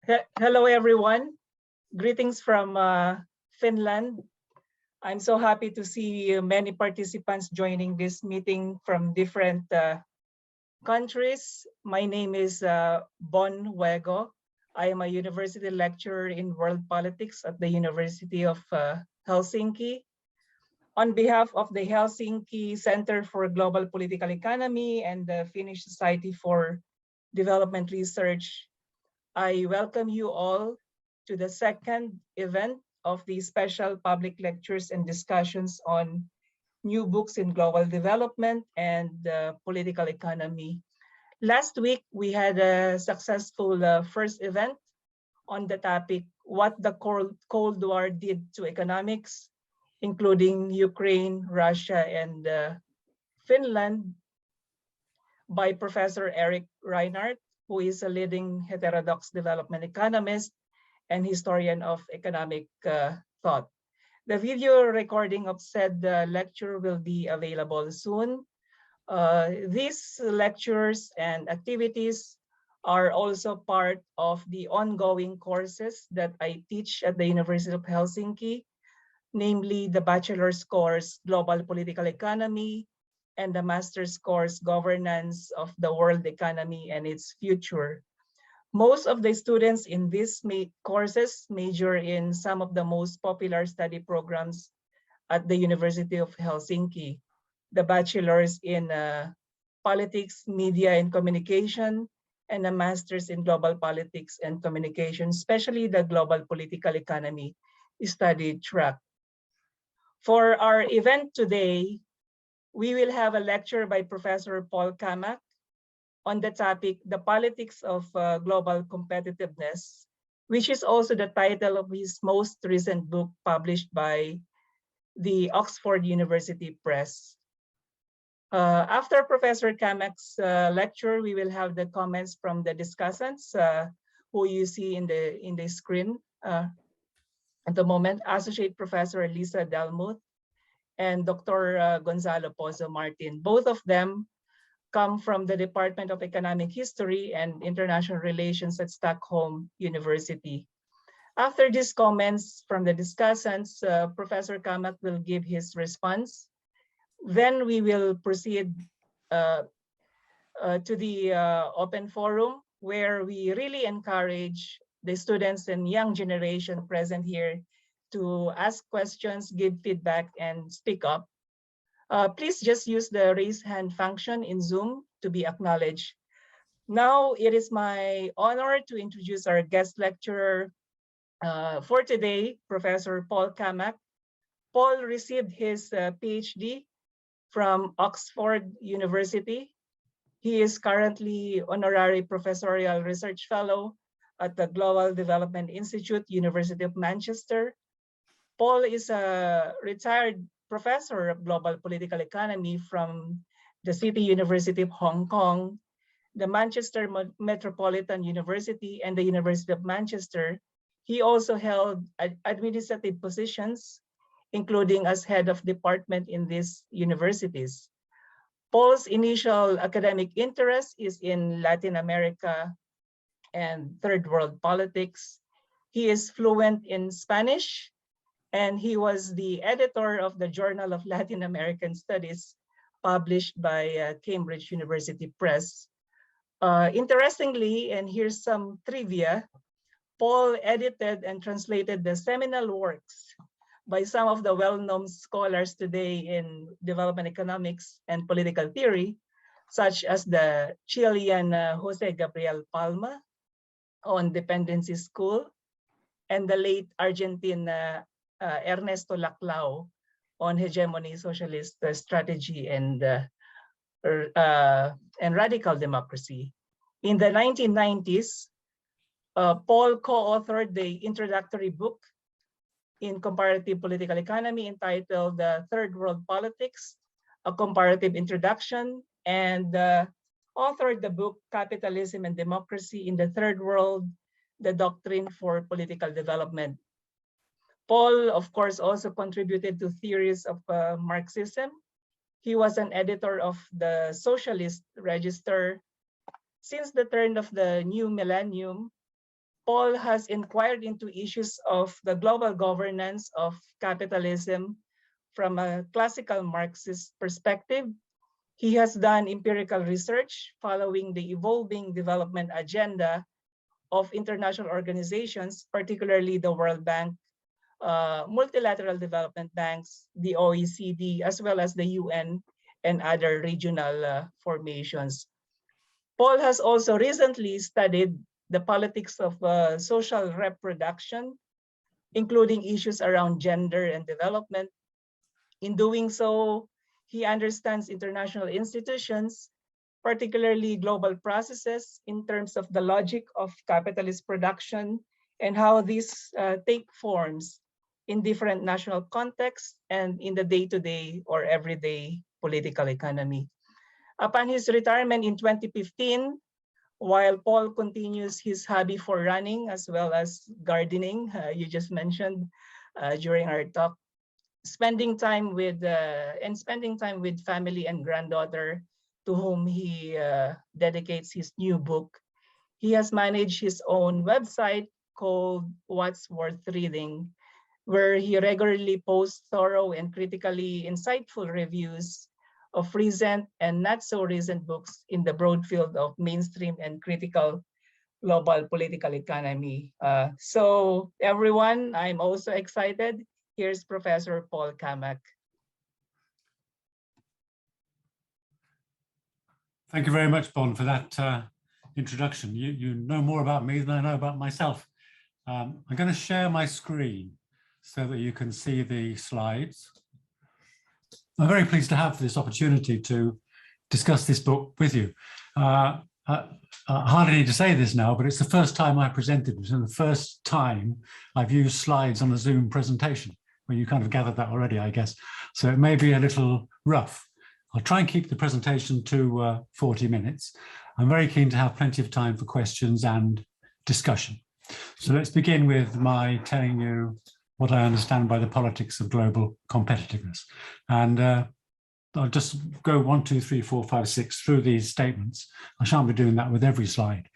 Hello, everyone. Greetings from Finland. I'm so happy to see many participants joining this meeting from different countries. My name is Bonn. I am a university lecturer in world politics at the University of Helsinki. On behalf of the Helsinki Center for Global Political Economy and the Finnish Society for Development Research, I welcome you all to the second event of the special public lectures and discussions on new books in global development and political economy. Last week, we had a successful first event on the topic, what the Cold War did to economics, including Ukraine, Russia, and Finland, by Professor Eric Reinhardt, who is a leading heterodox development economist and historian of economic thought. The video recording of said lecture will be available soon. These lectures and activities are also part of the ongoing courses that I teach at the University of Helsinki, namely the bachelor's course, Global Political Economy, and the master's course, Governance of the World Economy and its Future. Most of the students in these courses major in some of the most popular study programs at the University of Helsinki. The bachelor's in politics, media, and communication, and a master's in global politics and communication, especially the global political economy study track. For our event today, we will have a lecture by Professor Paul Cammack on the topic, The Politics of Global Competitiveness, which is also the title of his most recent book published by the Oxford University Press. After Professor Cammack's lecture, we will have the comments from the discussants who you see in the screen at the moment, Associate Professor Lisa Dellmuth and Dr. Gonzalo Pozo Martin. Both of them come from the Department of Economic History and International Relations at Stockholm University. After these comments from the discussants, Professor Cammack will give his response. Then we will proceed to the open forum, where we really encourage the students and young generation present here to ask questions, give feedback, and speak up. Please just use the raise hand function in Zoom to be acknowledged. Now it is my honor to introduce our guest lecturer for today, Professor Paul Cammack. Paul received his PhD from Oxford University. He is currently Honorary Professorial Research Fellow at the Global Development Institute, University of Manchester. Paul is a retired professor of global political economy from the City University of Hong Kong, the Manchester Metropolitan University, and the University of Manchester. He also held administrative positions, including as head of department in these universities. Paul's initial academic interest is in Latin America and third world politics. He is fluent in Spanish, and he was the editor of the Journal of Latin American Studies, published by Cambridge University Press. Interestingly, and here's some trivia, Paul edited and translated the seminal works by some of the well-known scholars today in development economics and political theory, such as the Chilean Jose Gabriel Palma on Dependency School, and the late Argentine Ernesto Laclau on hegemony, socialist strategy, and radical democracy. In the 1990s, Paul co-authored the introductory book in comparative political economy entitled Third World Politics, A Comparative Introduction, and authored the book Capitalism and Democracy in the Third World, The Doctrine for Political Development. Paul, of course, also contributed to theories of Marxism. He was an editor of the Socialist Register. Since the turn of the new millennium, Paul has inquired into issues of the global governance of capitalism from a classical Marxist perspective. He has done empirical research following the evolving development agenda of international organizations, particularly the World Bank, multilateral development banks, the OECD, as well as the UN and other regional formations. Paul has also recently studied the politics of social reproduction, including issues around gender and development. In doing so, he understands international institutions, particularly global processes, in terms of the logic of capitalist production and how these take forms in different national contexts and in the day-to-day or everyday political economy. Upon his retirement in 2015, while Paul continues his hobby for running as well as gardening, you just mentioned during our talk, spending time with family and granddaughter, to whom he dedicates his new book. He has managed his own website called What's Worth Reading, where he regularly posts thorough and critically insightful reviews of recent and not so recent books in the broad field of mainstream and critical global political economy. So everyone, I'm also excited. Here's Professor Paul Cammack. Thank you very much, Bonn, for that introduction. You know more about me than I know about myself. I'm going to share my screen so that you can see the slides. I'm very pleased to have this opportunity to discuss this book with you. I hardly need to say this now, but it's the first time I presented it and the first time I've used slides on a Zoom presentation. Well, you kind of gathered that already, I guess. So it may be a little rough. I'll try and keep the presentation to 40 minutes. I'm very keen to have plenty of time for questions and discussion. So let's begin with my telling you what I understand by the politics of global competitiveness. And I'll just go 1, 2, 3, 4, 5, 6 through these statements. I shan't be doing that with every slide.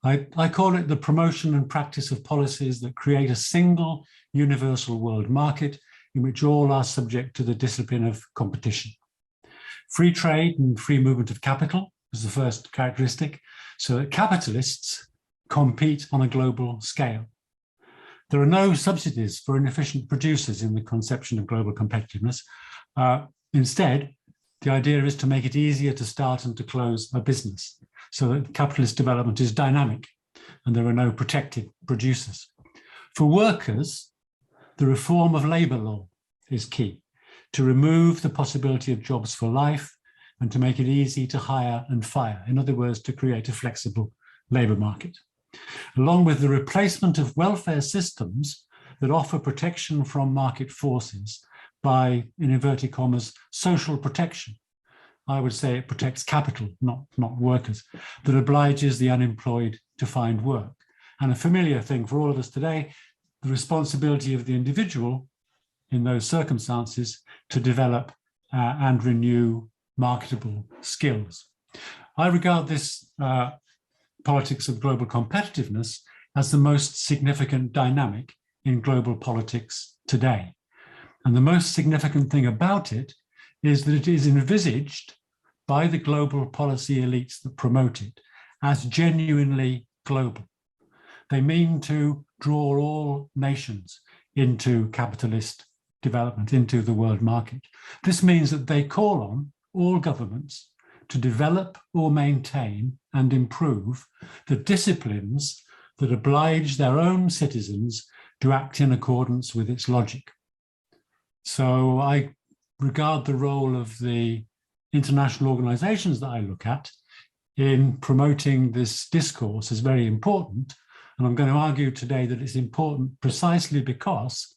I call it the promotion and practice of policies that create a single universal world market in which all are subject to the discipline of competition. Free trade and free movement of capital is the first characteristic, so that capitalists compete on a global scale. There are no subsidies for inefficient producers in the conception of global competitiveness. Instead, the idea is to make it easier to start and to close a business so that capitalist development is dynamic and there are no protected producers. For workers, the reform of labour law is key to remove the possibility of jobs for life and to make it easy to hire and fire. In other words, to create a flexible labour market. Along with the replacement of welfare systems that offer protection from market forces by, in inverted commas, social protection. I would say it protects capital, not workers, that obliges the unemployed to find work. And a familiar thing for all of us today, the responsibility of the individual in those circumstances to develop and renew marketable skills. I regard this politics of global competitiveness as the most significant dynamic in global politics today. And the most significant thing about it is that it is envisaged by the global policy elites that promote it as genuinely global. They mean to draw all nations into capitalist development, into the world market. This means that they call on all governments to develop or maintain and improve the disciplines that oblige their own citizens to act in accordance with its logic. So I regard the role of the international organizations that I look at in promoting this discourse as very important. And I'm going to argue today that it's important precisely because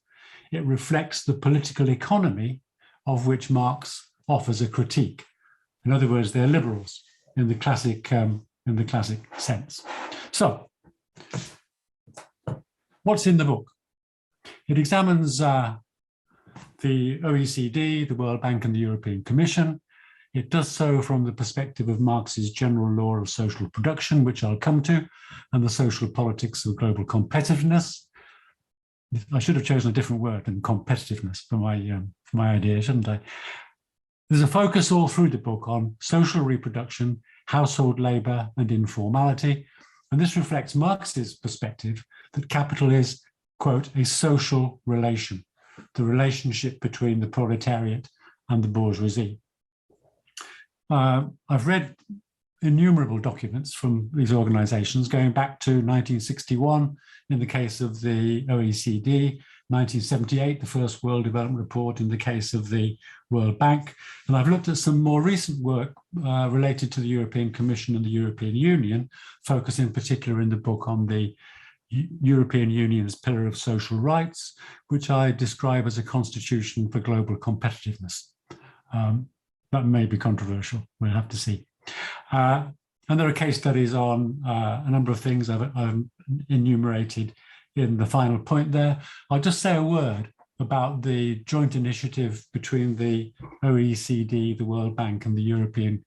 it reflects the political economy of which Marx offers a critique. In other words, they're liberals in the classic sense. So, what's in the book? It examines the OECD, the World Bank and the European Commission. It does so from the perspective of Marx's general law of social production, which I'll come to, and the social politics of global competitiveness. I should have chosen a different word than competitiveness for my idea, shouldn't I? There's a focus all through the book on social reproduction, household labor, and informality. And this reflects Marx's perspective that capital is, quote, a social relation, the relationship between the proletariat and the bourgeoisie. I've read innumerable documents from these organizations going back to 1961 in the case of the OECD, 1978, the first World Development Report in the case of the World Bank. And I've looked at some more recent work related to the European Commission and the European Union, focus in particular in the book on the European Union's Pillar of Social Rights, which I describe as a constitution for global competitiveness. That may be controversial, we'll have to see. And there are case studies on a number of things I've enumerated in the final point there. I'll just say a word about the joint initiative between the OECD, the World Bank, and the European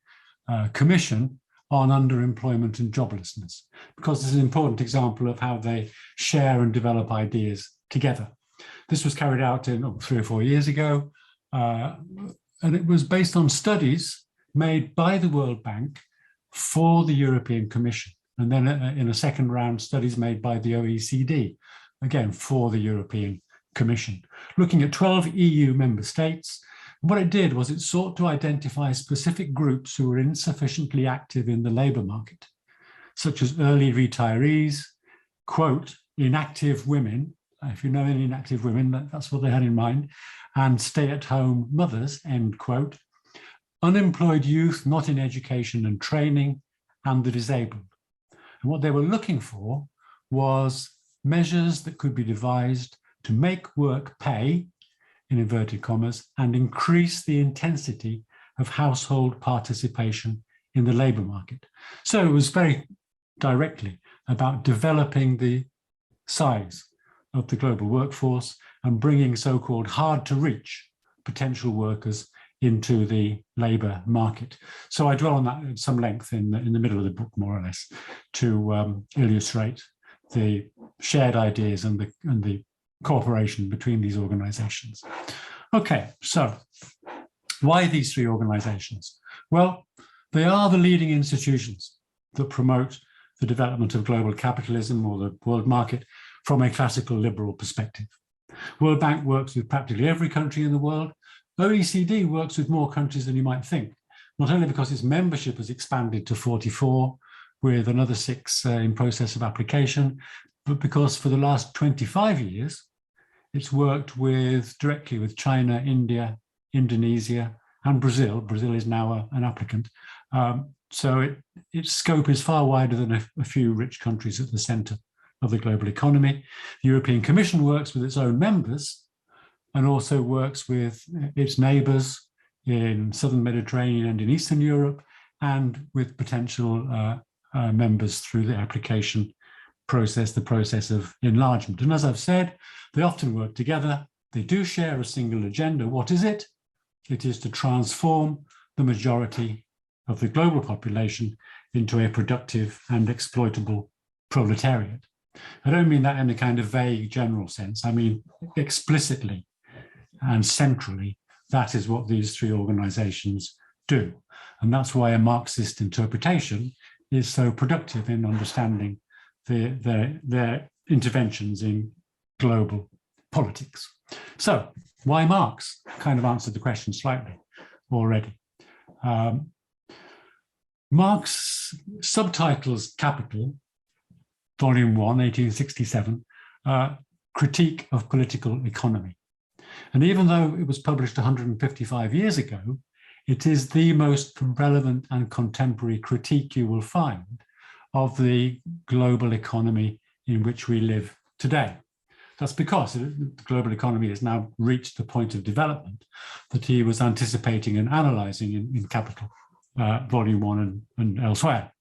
Commission on underemployment and joblessness, because this is an important example of how they share and develop ideas together. This was carried out in 3 or 4 years ago, and it was based on studies made by the World Bank for the European Commission. And then in a second round, studies made by the OECD, again, for the European Commission, looking at 12 EU member states. What it did was it sought to identify specific groups who were insufficiently active in the labour market, such as early retirees, quote, inactive women. If you know any inactive women, that's what they had in mind, and stay-at-home mothers, end quote, unemployed youth not in education and training, and the disabled. And what they were looking for was measures that could be devised to make work pay, in inverted commas, and increase the intensity of household participation in the labour market. So it was very directly about developing the size of the global workforce and bringing so-called hard-to-reach potential workers into the labour market. So I dwell on that at some length in the middle of the book, more or less, to illustrate the shared ideas and the cooperation between these organizations. Okay, so why these 3 organizations? Well, they are the leading institutions that promote the development of global capitalism or the world market from a classical liberal perspective. World Bank works with practically every country in the world. OECD works with more countries than you might think, not only because its membership has expanded to 44, with another 6 in process of application, but because for the last 25 years, it's worked directly with China, India, Indonesia, and Brazil. Brazil is now an applicant. So its scope is far wider than a few rich countries at the center of the global economy. The European Commission works with its own members and also works with its neighbors in Southern Mediterranean and in Eastern Europe, and with potential members through the application process, the process of enlargement. And as I've said, they often work together. They do share a single agenda. What is it? It is to transform the majority of the global population into a productive and exploitable proletariat. I don't mean that in a kind of vague general sense. I mean explicitly and centrally, that is what these 3 organizations do. And that's why a Marxist interpretation is so productive in understanding their interventions in global politics. So why Marx? Kind of answered the question slightly already. Marx subtitles Capital, Volume 1, 1867, Critique of Political Economy. And even though it was published 155 years ago, it is the most relevant and contemporary critique you will find of the global economy in which we live today. That's because the global economy has now reached the point of development that he was anticipating and analyzing in Capital, Volume 1 and elsewhere.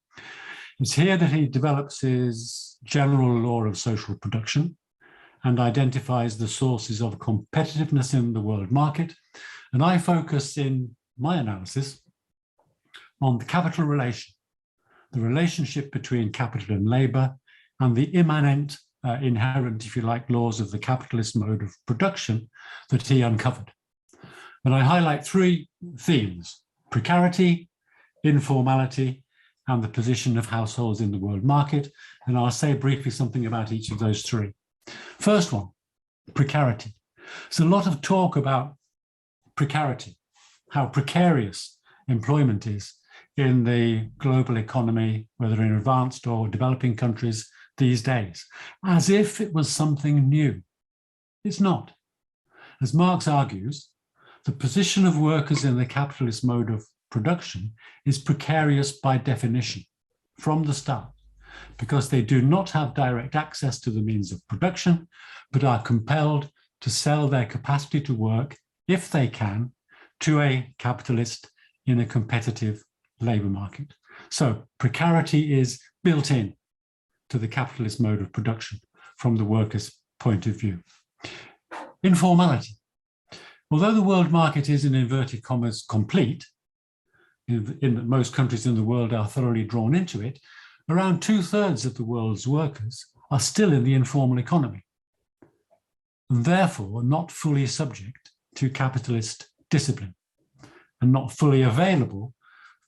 It's here that he develops his general law of social production and identifies the sources of competitiveness in the world market. And I focus in my analysis on the capital relation, the relationship between capital and labor, and the immanent, inherent, if you like, laws of the capitalist mode of production that he uncovered. And I highlight three themes: precarity, informality, and the position of households in the world market. And I'll say briefly something about each of those three. First one, precarity. There's a lot of talk about precarity, how precarious employment is in the global economy, whether in advanced or developing countries these days, as if it was something new. It's not. As Marx argues, the position of workers in the capitalist mode of production is precarious by definition from the start, because they do not have direct access to the means of production, but are compelled to sell their capacity to work, if they can, to a capitalist in a competitive labor market. So precarity is built in to the capitalist mode of production from the worker's point of view. Informality. Although the world market is, in inverted commas, complete, in that most countries in the world are thoroughly drawn into it, around 2/3 of the world's workers are still in the informal economy, and therefore not fully subject to capitalist discipline and not fully available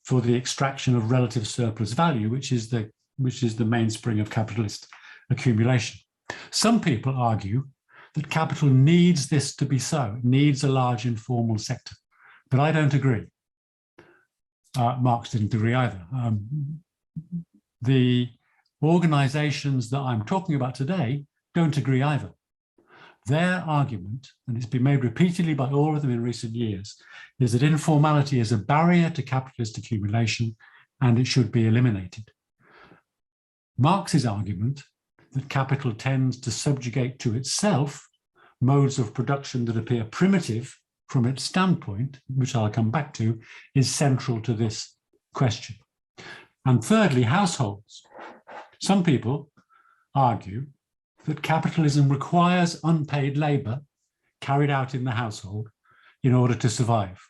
for the extraction of relative surplus value, which is the mainspring of capitalist accumulation. Some people argue that capital needs this to be so, it needs a large informal sector, but I don't agree. Marx didn't agree either. The organizations that I'm talking about today don't agree either. Their argument, and it's been made repeatedly by all of them in recent years, is that informality is a barrier to capitalist accumulation and it should be eliminated. Marx's argument that capital tends to subjugate to itself modes of production that appear primitive from its standpoint, which I'll come back to, is central to this question. And thirdly, households. Some people argue that capitalism requires unpaid labor carried out in the household in order to survive.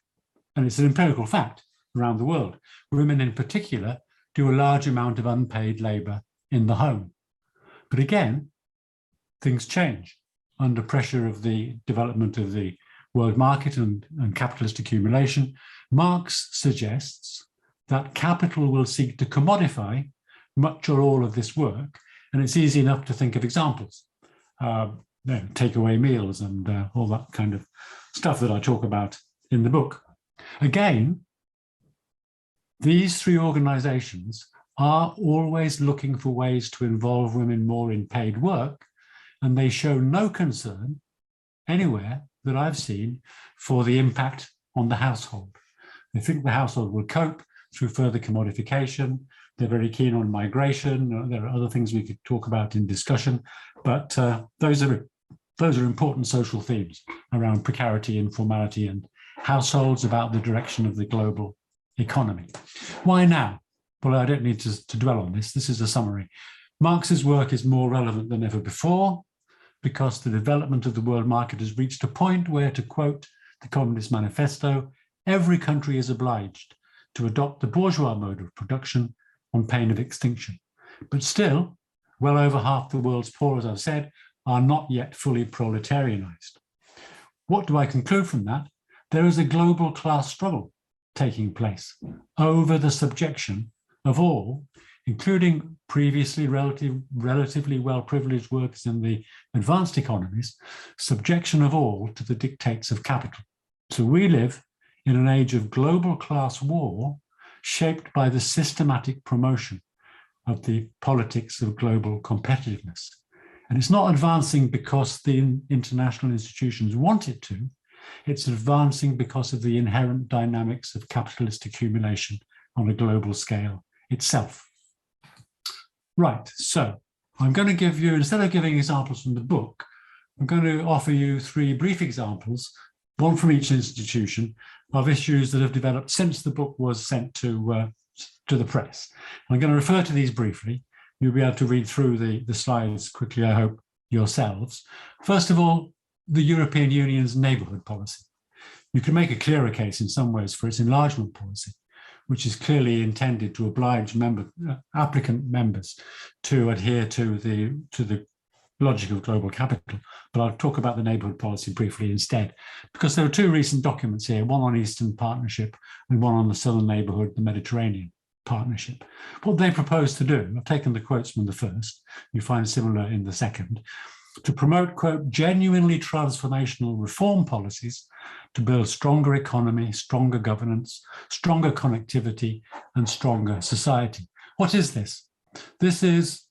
And it's an empirical fact around the world. Women in particular do a large amount of unpaid labor in the home. But again, things change under pressure of the development of the world market and capitalist accumulation. Marx suggests that capital will seek to commodify much or all of this work, and it's easy enough to think of examples, takeaway meals and all that kind of stuff that I talk about in the book. Again, these three organizations are always looking for ways to involve women more in paid work, and they show no concern anywhere that I've seen for the impact on the household. They think the household will cope through further commodification. They're very keen on migration. There are other things we could talk about in discussion, but those are important social themes around precarity, informality, and households, about the direction of the global economy. Why now? Well, I don't need to dwell on this. This is a summary. Marx's work is more relevant than ever before because the development of the world market has reached a point where, to quote the Communist Manifesto, every country is obliged to adopt the bourgeois mode of production on pain of extinction. But still, well over half the world's poor, as I've said, are not yet fully proletarianized. What do I conclude from that? There is a global class struggle taking place over the subjection of all, including previously relatively well-privileged workers in the advanced economies, subjection of all to the dictates of capital. So we live in an age of global class war shaped by the systematic promotion of the politics of global competitiveness. And it's not advancing because the international institutions want it to, it's advancing because of the inherent dynamics of capitalist accumulation on a global scale itself. Right, so I'm going to give you, instead of giving examples from the book, I'm going to offer you three brief examples, one from each institution, of issues that have developed since the book was sent to the press. I'm going to refer to these briefly. You'll be able to read through the slides quickly, I hope, yourselves. First of all, the European Union's neighbourhood policy. You can make a clearer case in some ways for its enlargement policy, which is clearly intended to oblige applicant members to adhere to the logic of global capital. But I'll talk about the neighbourhood policy briefly instead, because there are two recent documents here, one on Eastern Partnership and one on the Southern Neighbourhood, the Mediterranean Partnership. What they propose to do, I've taken the quotes from the first, you find similar in the second, to promote, quote, genuinely transformational reform policies to build stronger economy, stronger governance, stronger connectivity, and stronger society. What is this? This is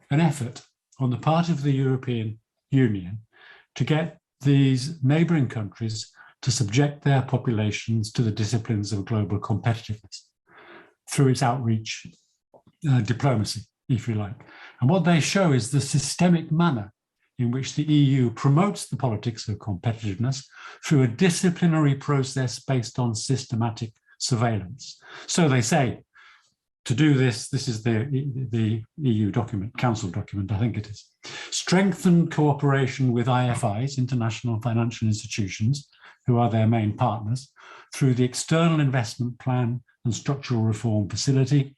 an effort on the part of the European Union to get these neighbouring countries to subject their populations to the disciplines of global competitiveness through its outreach diplomacy, if you like. And what they show is the systemic manner in which the EU promotes the politics of competitiveness through a disciplinary process based on systematic surveillance. So they say, to do this, this is the EU document, Council document, I think it is. Strengthen cooperation with IFIs, international financial institutions, who are their main partners, through the External Investment Plan and Structural Reform Facility,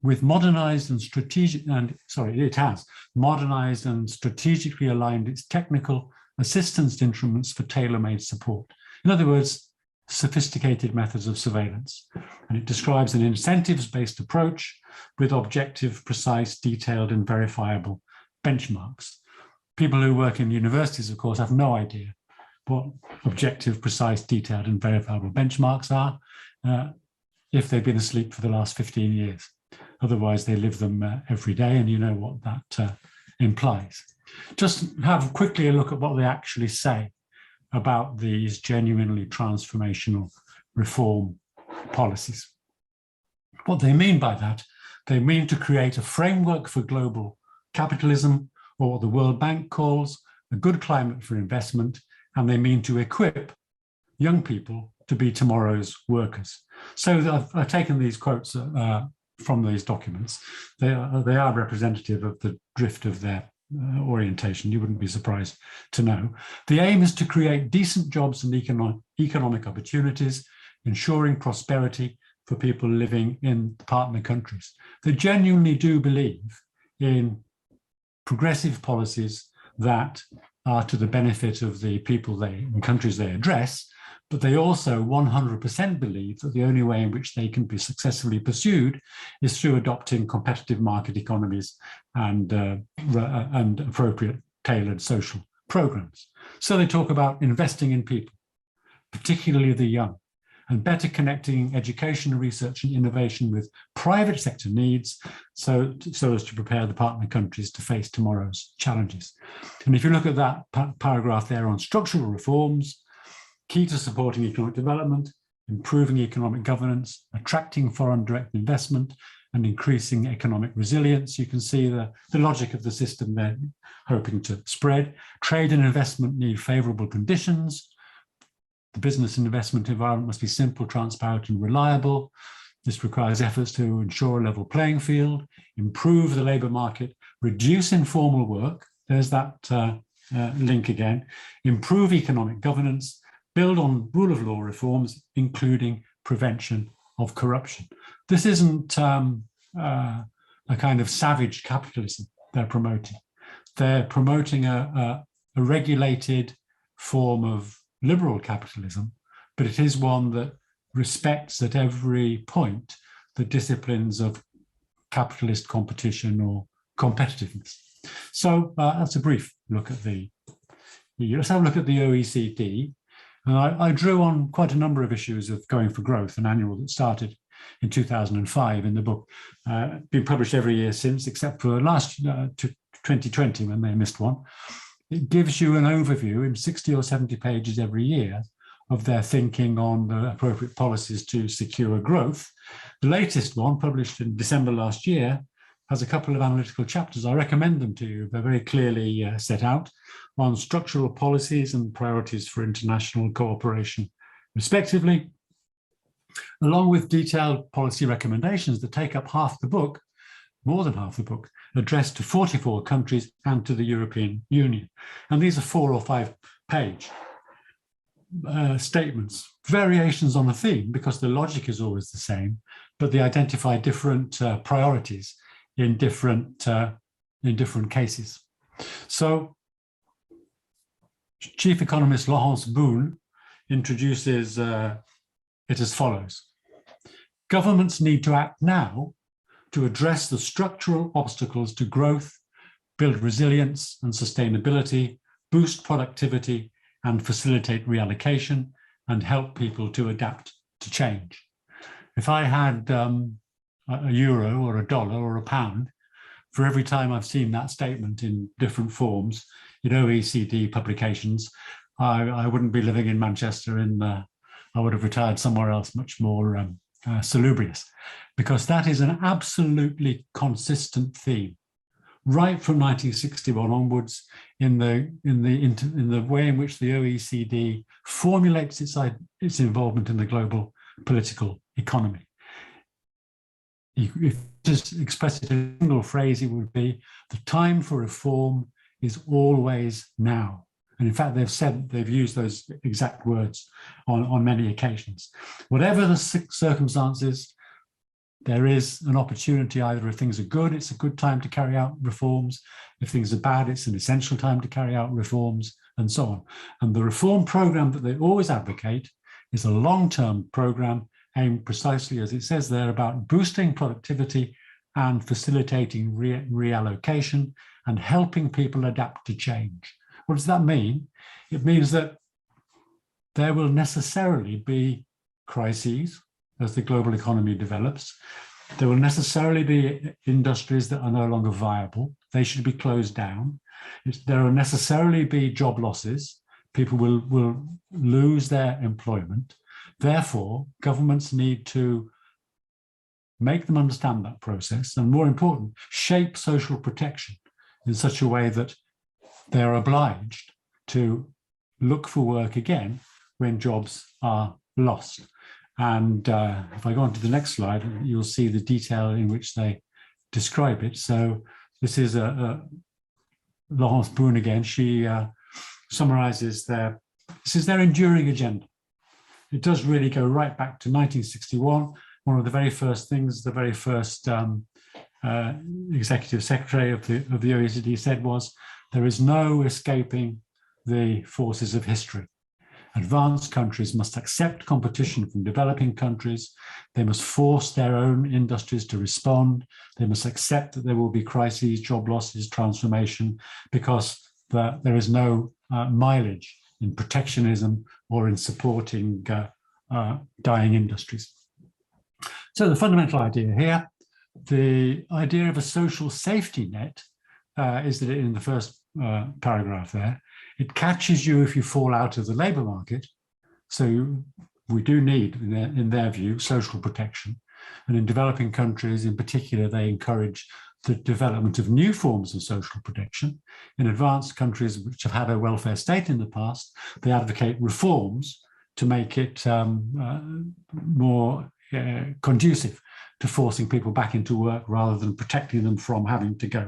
with modernized and strategic, it has modernized and strategically aligned its technical assistance instruments for tailor-made support. In other words, sophisticated methods of surveillance. And it describes an incentives-based approach with objective, precise, detailed, and verifiable benchmarks. People who work in universities, of course, have no idea what objective, precise, detailed, and verifiable benchmarks are if they've been asleep for the last 15 years. Otherwise, they live them every day, and you know what that implies. Just have quickly a look at what they actually say about these genuinely transformational reform policies. What they mean by that, they mean to create a framework for global capitalism, or what the World Bank calls a good climate for investment, and they mean to equip young people to be tomorrow's workers. So I've taken these quotes from these documents. They are representative of the drift of their orientation. You wouldn't be surprised to know. The aim is to create decent jobs and economic opportunities, ensuring prosperity for people living in partner countries. They genuinely do believe in progressive policies that are to the benefit of the people and countries they address, but they also 100% believe that the only way in which they can be successfully pursued is through adopting competitive market economies and appropriate tailored social programs. So they talk about investing in people, particularly the young, and better connecting education, research, and innovation with private sector needs so as to prepare the partner countries to face tomorrow's challenges. And if you look at that paragraph there on structural reforms, key to supporting economic development, improving economic governance, attracting foreign direct investment, and increasing economic resilience. You can see the logic of the system they're hoping to spread. Trade and investment need favourable conditions. The business and investment environment must be simple, transparent, and reliable. This requires efforts to ensure a level playing field, improve the labour market, reduce informal work. There's that link again. Improve economic governance, build on rule of law reforms, including prevention of corruption. This isn't a kind of savage capitalism they're promoting. They're promoting a regulated form of liberal capitalism, but it is one that respects at every point the disciplines of capitalist competition or competitiveness. So that's a brief look at the EU. Let's have a look at the OECD. And I drew on quite a number of issues of Going for Growth, an annual that started in 2005 in the book, been published every year since, except for last 2020 when they missed one. It gives you an overview in 60 or 70 pages every year of their thinking on the appropriate policies to secure growth. The latest one, published in December last year, has a couple of analytical chapters. I recommend them to you. They're very clearly set out on structural policies and priorities for international cooperation, respectively, along with detailed policy recommendations that take up half the book, more than half the book, addressed to 44 countries and to the European Union. And these are 4 or 5 page statements, variations on the theme, because the logic is always the same, but they identify different priorities in different cases. So Chief Economist Laurence Boone introduces it as follows. Governments need to act now to address the structural obstacles to growth, build resilience and sustainability, boost productivity and facilitate reallocation, and help people to adapt to change. If I had a euro or a dollar or a pound, for every time I've seen that statement in different forms in OECD publications, I wouldn't be living in Manchester. I would have retired somewhere else much more salubrious, because that is an absolutely consistent theme, right from 1961 onwards, in the way in which the OECD formulates its involvement in the global political economy. If you just express it in a single phrase, it would be, the time for reform is always now. And in fact, they've used those exact words on many occasions. Whatever the circumstances, there is an opportunity. Either if things are good, it's a good time to carry out reforms. If things are bad, it's an essential time to carry out reforms, and so on. And the reform program that they always advocate is a long-term program aimed precisely, as it says there, about boosting productivity and facilitating reallocation and helping people adapt to change. What does that mean? It means that there will necessarily be crises as the global economy develops. There will necessarily be industries that are no longer viable. They should be closed down. There will necessarily be job losses. People will lose their employment. Therefore, governments need to make them understand that process, and more important, shape social protection in such a way that they're obliged to look for work again when jobs are lost. And if I go on to the next slide, you'll see the detail in which they describe it. So this is Laurence Boone again. She summarizes this is their enduring agenda. It does really go right back to 1961. One of the very first things, the very first executive secretary of the OECD said was, there is no escaping the forces of history. Advanced countries must accept competition from developing countries. They must force their own industries to respond. They must accept that there will be crises, job losses, transformation, because there is no mileage in protectionism or in supporting dying industries. So the fundamental idea here, the idea of a social safety net, is that in the first paragraph there, it catches you if you fall out of the labour market. So we do need, in their view, social protection. And in developing countries in particular, they encourage the development of new forms of social protection. In advanced countries which have had a welfare state in the past, they advocate reforms to make it more conducive to forcing people back into work rather than protecting them from having to go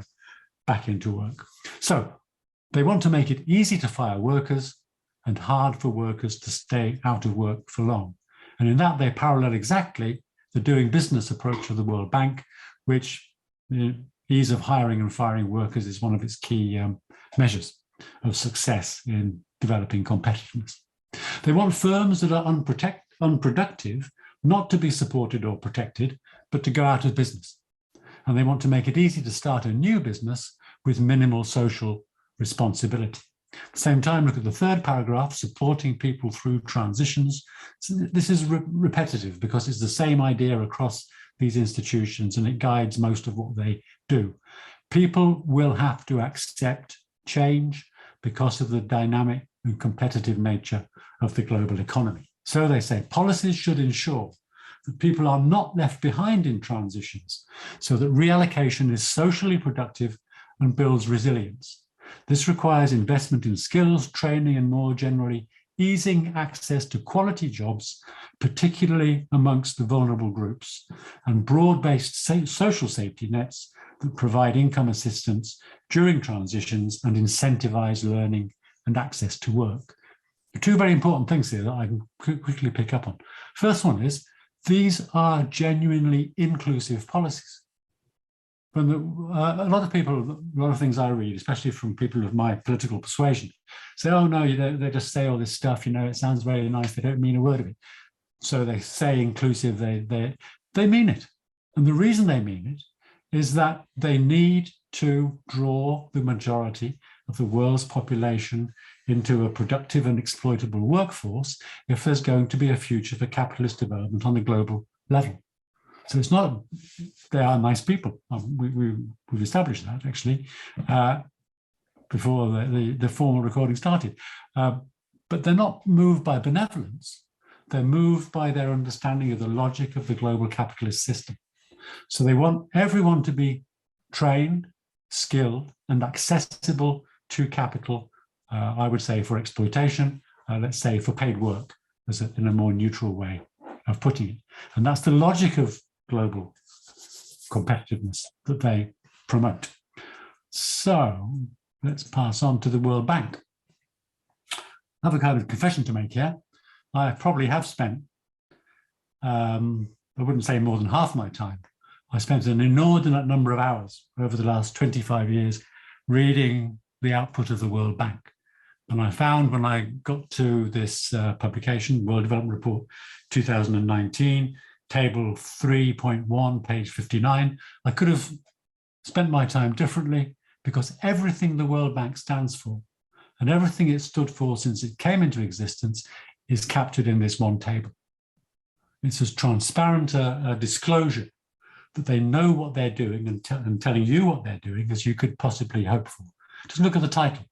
back into work. So they want to make it easy to fire workers and hard for workers to stay out of work for long. And in that, they parallel exactly the doing business approach of the World Bank, which ease of hiring and firing workers is one of its key measures of success in developing competitiveness. They want firms that are unproductive not to be supported or protected, but to go out of business. And they want to make it easy to start a new business with minimal social responsibility. At the same time, look at the third paragraph, supporting people through transitions. So this is repetitive because it's the same idea across these institutions, and it guides most of what they do. People will have to accept change because of the dynamic and competitive nature of the global economy. So they say policies should ensure that people are not left behind in transitions, so that reallocation is socially productive and builds resilience. This requires investment in skills, training, and more generally, easing access to quality jobs, particularly amongst the vulnerable groups, and broad-based social safety nets that provide income assistance during transitions and incentivize learning and access to work. Two very important things here that I can quickly pick up on. First one is, these are genuinely inclusive policies. When a lot of people, a lot of things I read, especially from people of my political persuasion, say, oh no, they just say all this stuff, it sounds very nice, they don't mean a word of it. So they say inclusive, they mean it. And the reason they mean it is that they need to draw the majority of the world's population into a productive and exploitable workforce if there's going to be a future for capitalist development on the global level. So it's not, they are nice people. We've established that actually before the formal recording started. But they're not moved by benevolence. They're moved by their understanding of the logic of the global capitalist system. So they want everyone to be trained, skilled, and accessible to capital, I would say for exploitation, let's say for paid work, in a more neutral way of putting it. And that's the logic of global competitiveness that they promote. So let's pass on to the World Bank. I have a kind of confession to make here. I probably have spent, I wouldn't say more than half my time. I spent an inordinate number of hours over the last 25 years reading the output of the World Bank. And I found when I got to this publication, World Development Report 2019, table 3.1, page 59, I could have spent my time differently, because everything the World Bank stands for and everything it stood for since it came into existence is captured in this one table. It's as transparent a disclosure that they know what they're doing and telling you what they're doing as you could possibly hope for. Just look at the title.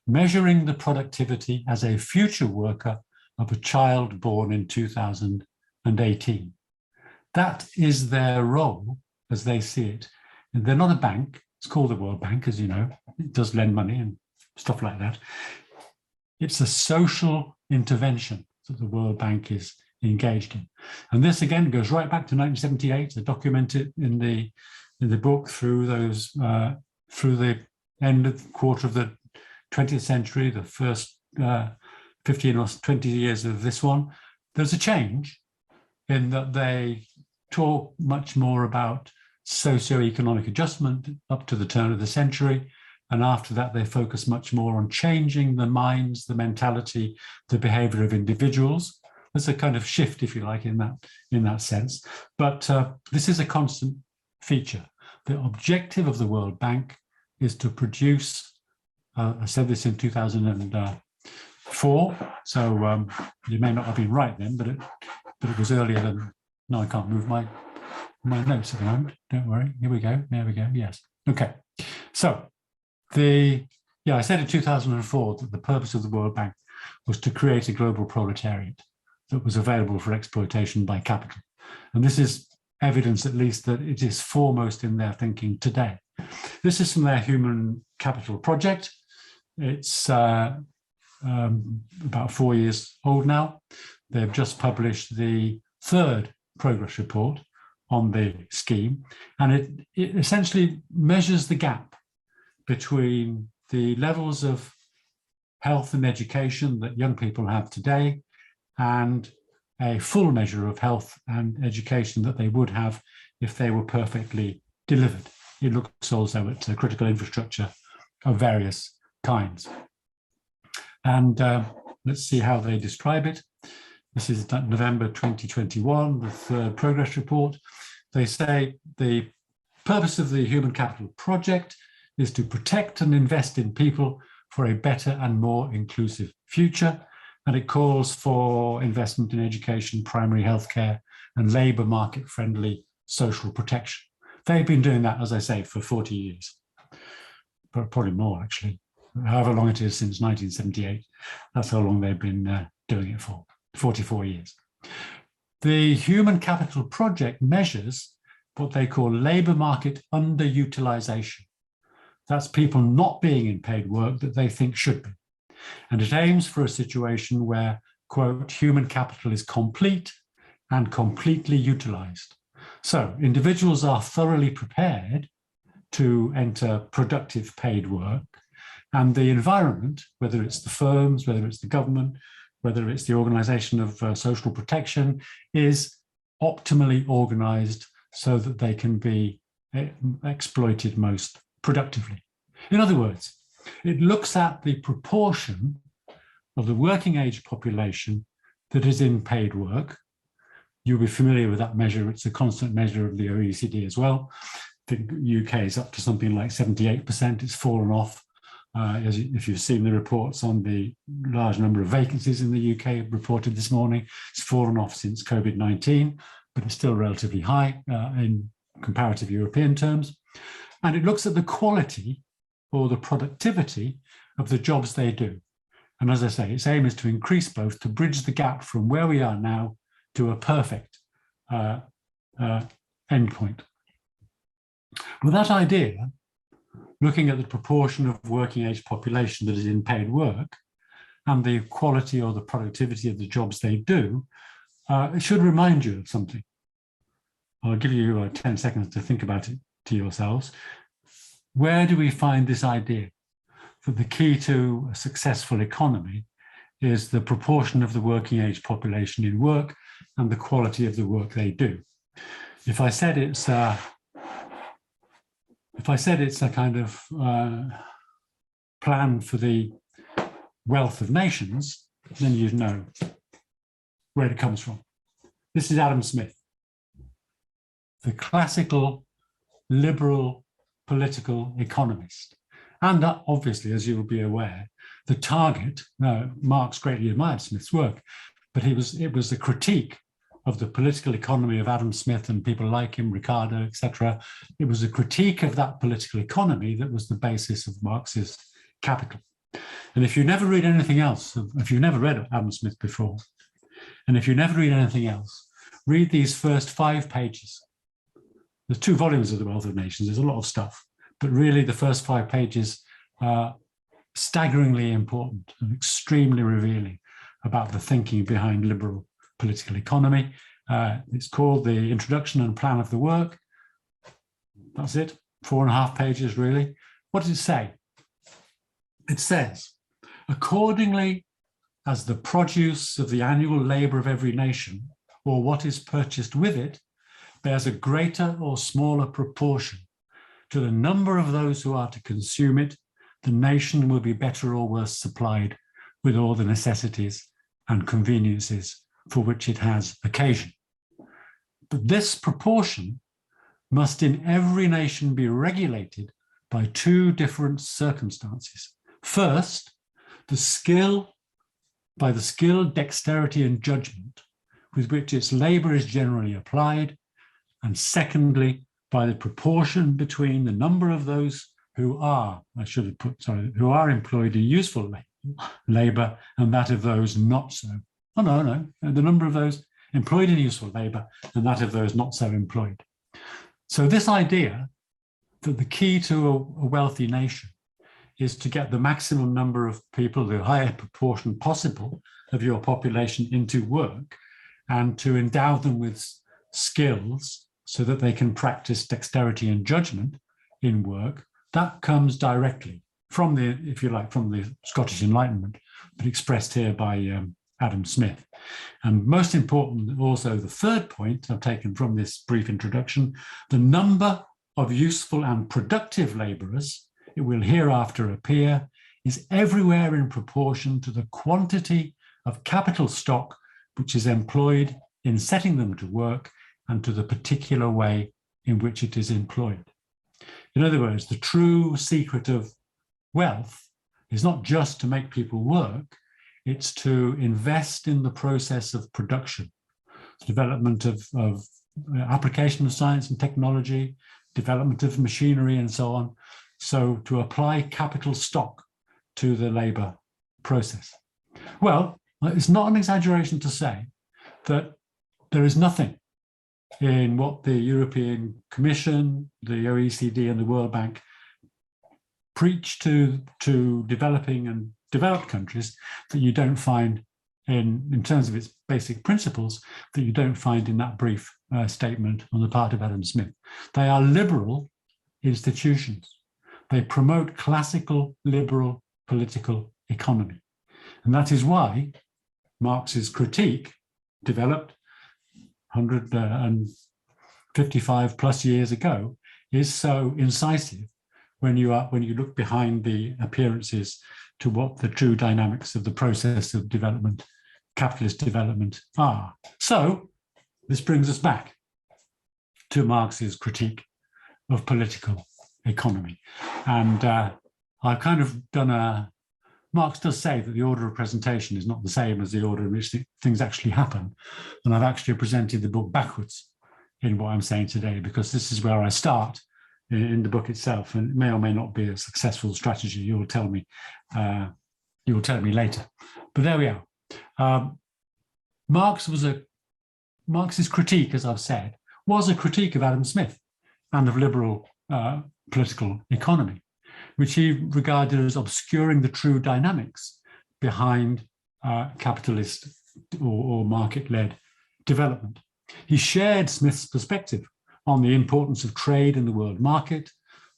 Measuring the productivity as a future worker of a child born in 2018. That is their role as they see it. And they're not a bank. It's called the World Bank, as you know. It does lend money and stuff like that. It's a social intervention that the World Bank is engaged in. And this again goes right back to 1978. I document it in the book through the end of the quarter of the 20th century, the first 15 or 20 years of this one. There's a change in that they talk much more about socio-economic adjustment up to the turn of the century. And after that, they focus much more on changing the minds, the mentality, the behavior of individuals. There's a kind of shift, if you like, in that sense. But this is a constant feature. The objective of the World Bank is to produce, I said this in 2004, so you may not have been right then, but it was earlier than, no, I can't move my notes at the moment. Don't worry. Here we go. There we go. Yes. Okay. So I said in 2004 that the purpose of the World Bank was to create a global proletariat that was available for exploitation by capital. And this is evidence, at least, that it is foremost in their thinking today. This is from their Human Capital Project. It's about 4 years old now. They've just published the third progress report on the scheme, and it essentially measures the gap between the levels of health and education that young people have today and a full measure of health and education that they would have if they were perfectly delivered. It looks also at critical infrastructure of various kinds. And let's see how they describe it. This is November 2021, the third progress report. They say the purpose of the Human Capital Project is to protect and invest in people for a better and more inclusive future. And it calls for investment in education, primary healthcare, and labour market friendly social protection. They've been doing that, as I say, for 40 years, but probably more actually. However long it is since 1978, that's how long they've been doing it for, 44 years. The Human Capital Project measures what they call labour market underutilisation. That's people not being in paid work that they think should be. And it aims for a situation where, quote, human capital is complete and completely utilised. So individuals are thoroughly prepared to enter productive paid work, And the environment, whether it's the firms, whether it's the government, whether it's the organization of social protection, is optimally organized so that they can be exploited most productively. In other words, it looks at the proportion of the working age population that is in paid work. You'll be familiar with that measure. It's a constant measure of the OECD as well. The UK is up to something like 78%. It's fallen off. If you've seen the reports on the large number of vacancies in the UK reported this morning, it's fallen off since COVID-19, but it's still relatively high in comparative European terms. And it looks at the quality or the productivity of the jobs they do. And as I say, its aim is to increase both, to bridge the gap from where we are now to a perfect endpoint. With that idea, looking at the proportion of working age population that is in paid work and the quality or the productivity of the jobs they do, it should remind you of something. I'll give you 10 seconds to think about it to yourselves. Where do we find this idea that the key to a successful economy is the proportion of the working age population in work and the quality of the work they do? If I said it's a kind of plan for the wealth of nations, then you'd know where it comes from. This is Adam Smith, the classical liberal political economist. And obviously, as you will be aware, the target, Marx greatly admired Smith's work, but it was a critique of the political economy of Adam Smith and people like him, Ricardo, etc. It was a critique of that political economy that was the basis of Marx's Capital. And if you never read anything else, if you've never read Adam Smith before, and if you never read anything else, read these first 5 pages. There's 2 volumes of The Wealth of Nations. There's a lot of stuff, but really the first 5 pages are staggeringly important and extremely revealing about the thinking behind liberal political economy. It's called The Introduction and Plan of the Work. That's it, 4.5 pages really. What does it say? It says, accordingly as the produce of the annual labor of every nation, or what is purchased with it, bears a greater or smaller proportion to the number of those who are to consume it, the nation will be better or worse supplied with all the necessities and conveniences for which it has occasion. But this proportion must in every nation be regulated by 2 different circumstances. First, by the skill, dexterity, and judgment with which its labor is generally applied, and secondly, by the proportion between the number of those who are, who are employed in useful labor and that of those not so. Oh, no, the number of those employed in useful labor and that of those not so employed. So this idea that the key to a wealthy nation is to get the maximum number of people, the higher proportion possible of your population into work, and to endow them with skills so that they can practice dexterity and judgment in work, that comes directly from the, if you like, from the Scottish Enlightenment, but expressed here by Adam Smith. And most important, also the third point I've taken from this brief introduction, the number of useful and productive labourers, it will hereafter appear, is everywhere in proportion to the quantity of capital stock which is employed in setting them to work and to the particular way in which it is employed. In other words, the true secret of wealth is not just to make people work, it's to invest in the process of production, development of application of science and technology, development of machinery and so on. So to apply capital stock to the labor process. Well, it's not an exaggeration to say that there is nothing in what the European Commission, the OECD and the World Bank preach to developing and developed countries that you don't find in terms of its basic principles, that you don't find in that brief statement on the part of Adam Smith. They are liberal institutions. They promote classical liberal political economy. And that is why Marx's critique, developed 155 plus years ago, is so incisive when you look behind the appearances to what the true dynamics of the process of development, capitalist development, are. So this brings us back to Marx's critique of political economy. And I've kind of done Marx does say that the order of presentation is not the same as the order in which things actually happen. And I've actually presented the book backwards in what I'm saying today, because this is where I start in the book itself, and it may or may not be a successful strategy. You'll tell me later. But there we are. Marx's critique, as I've said, was a critique of Adam Smith and of liberal political economy, which he regarded as obscuring the true dynamics behind capitalist or market-led development. He shared Smith's perspective on the importance of trade in the world market,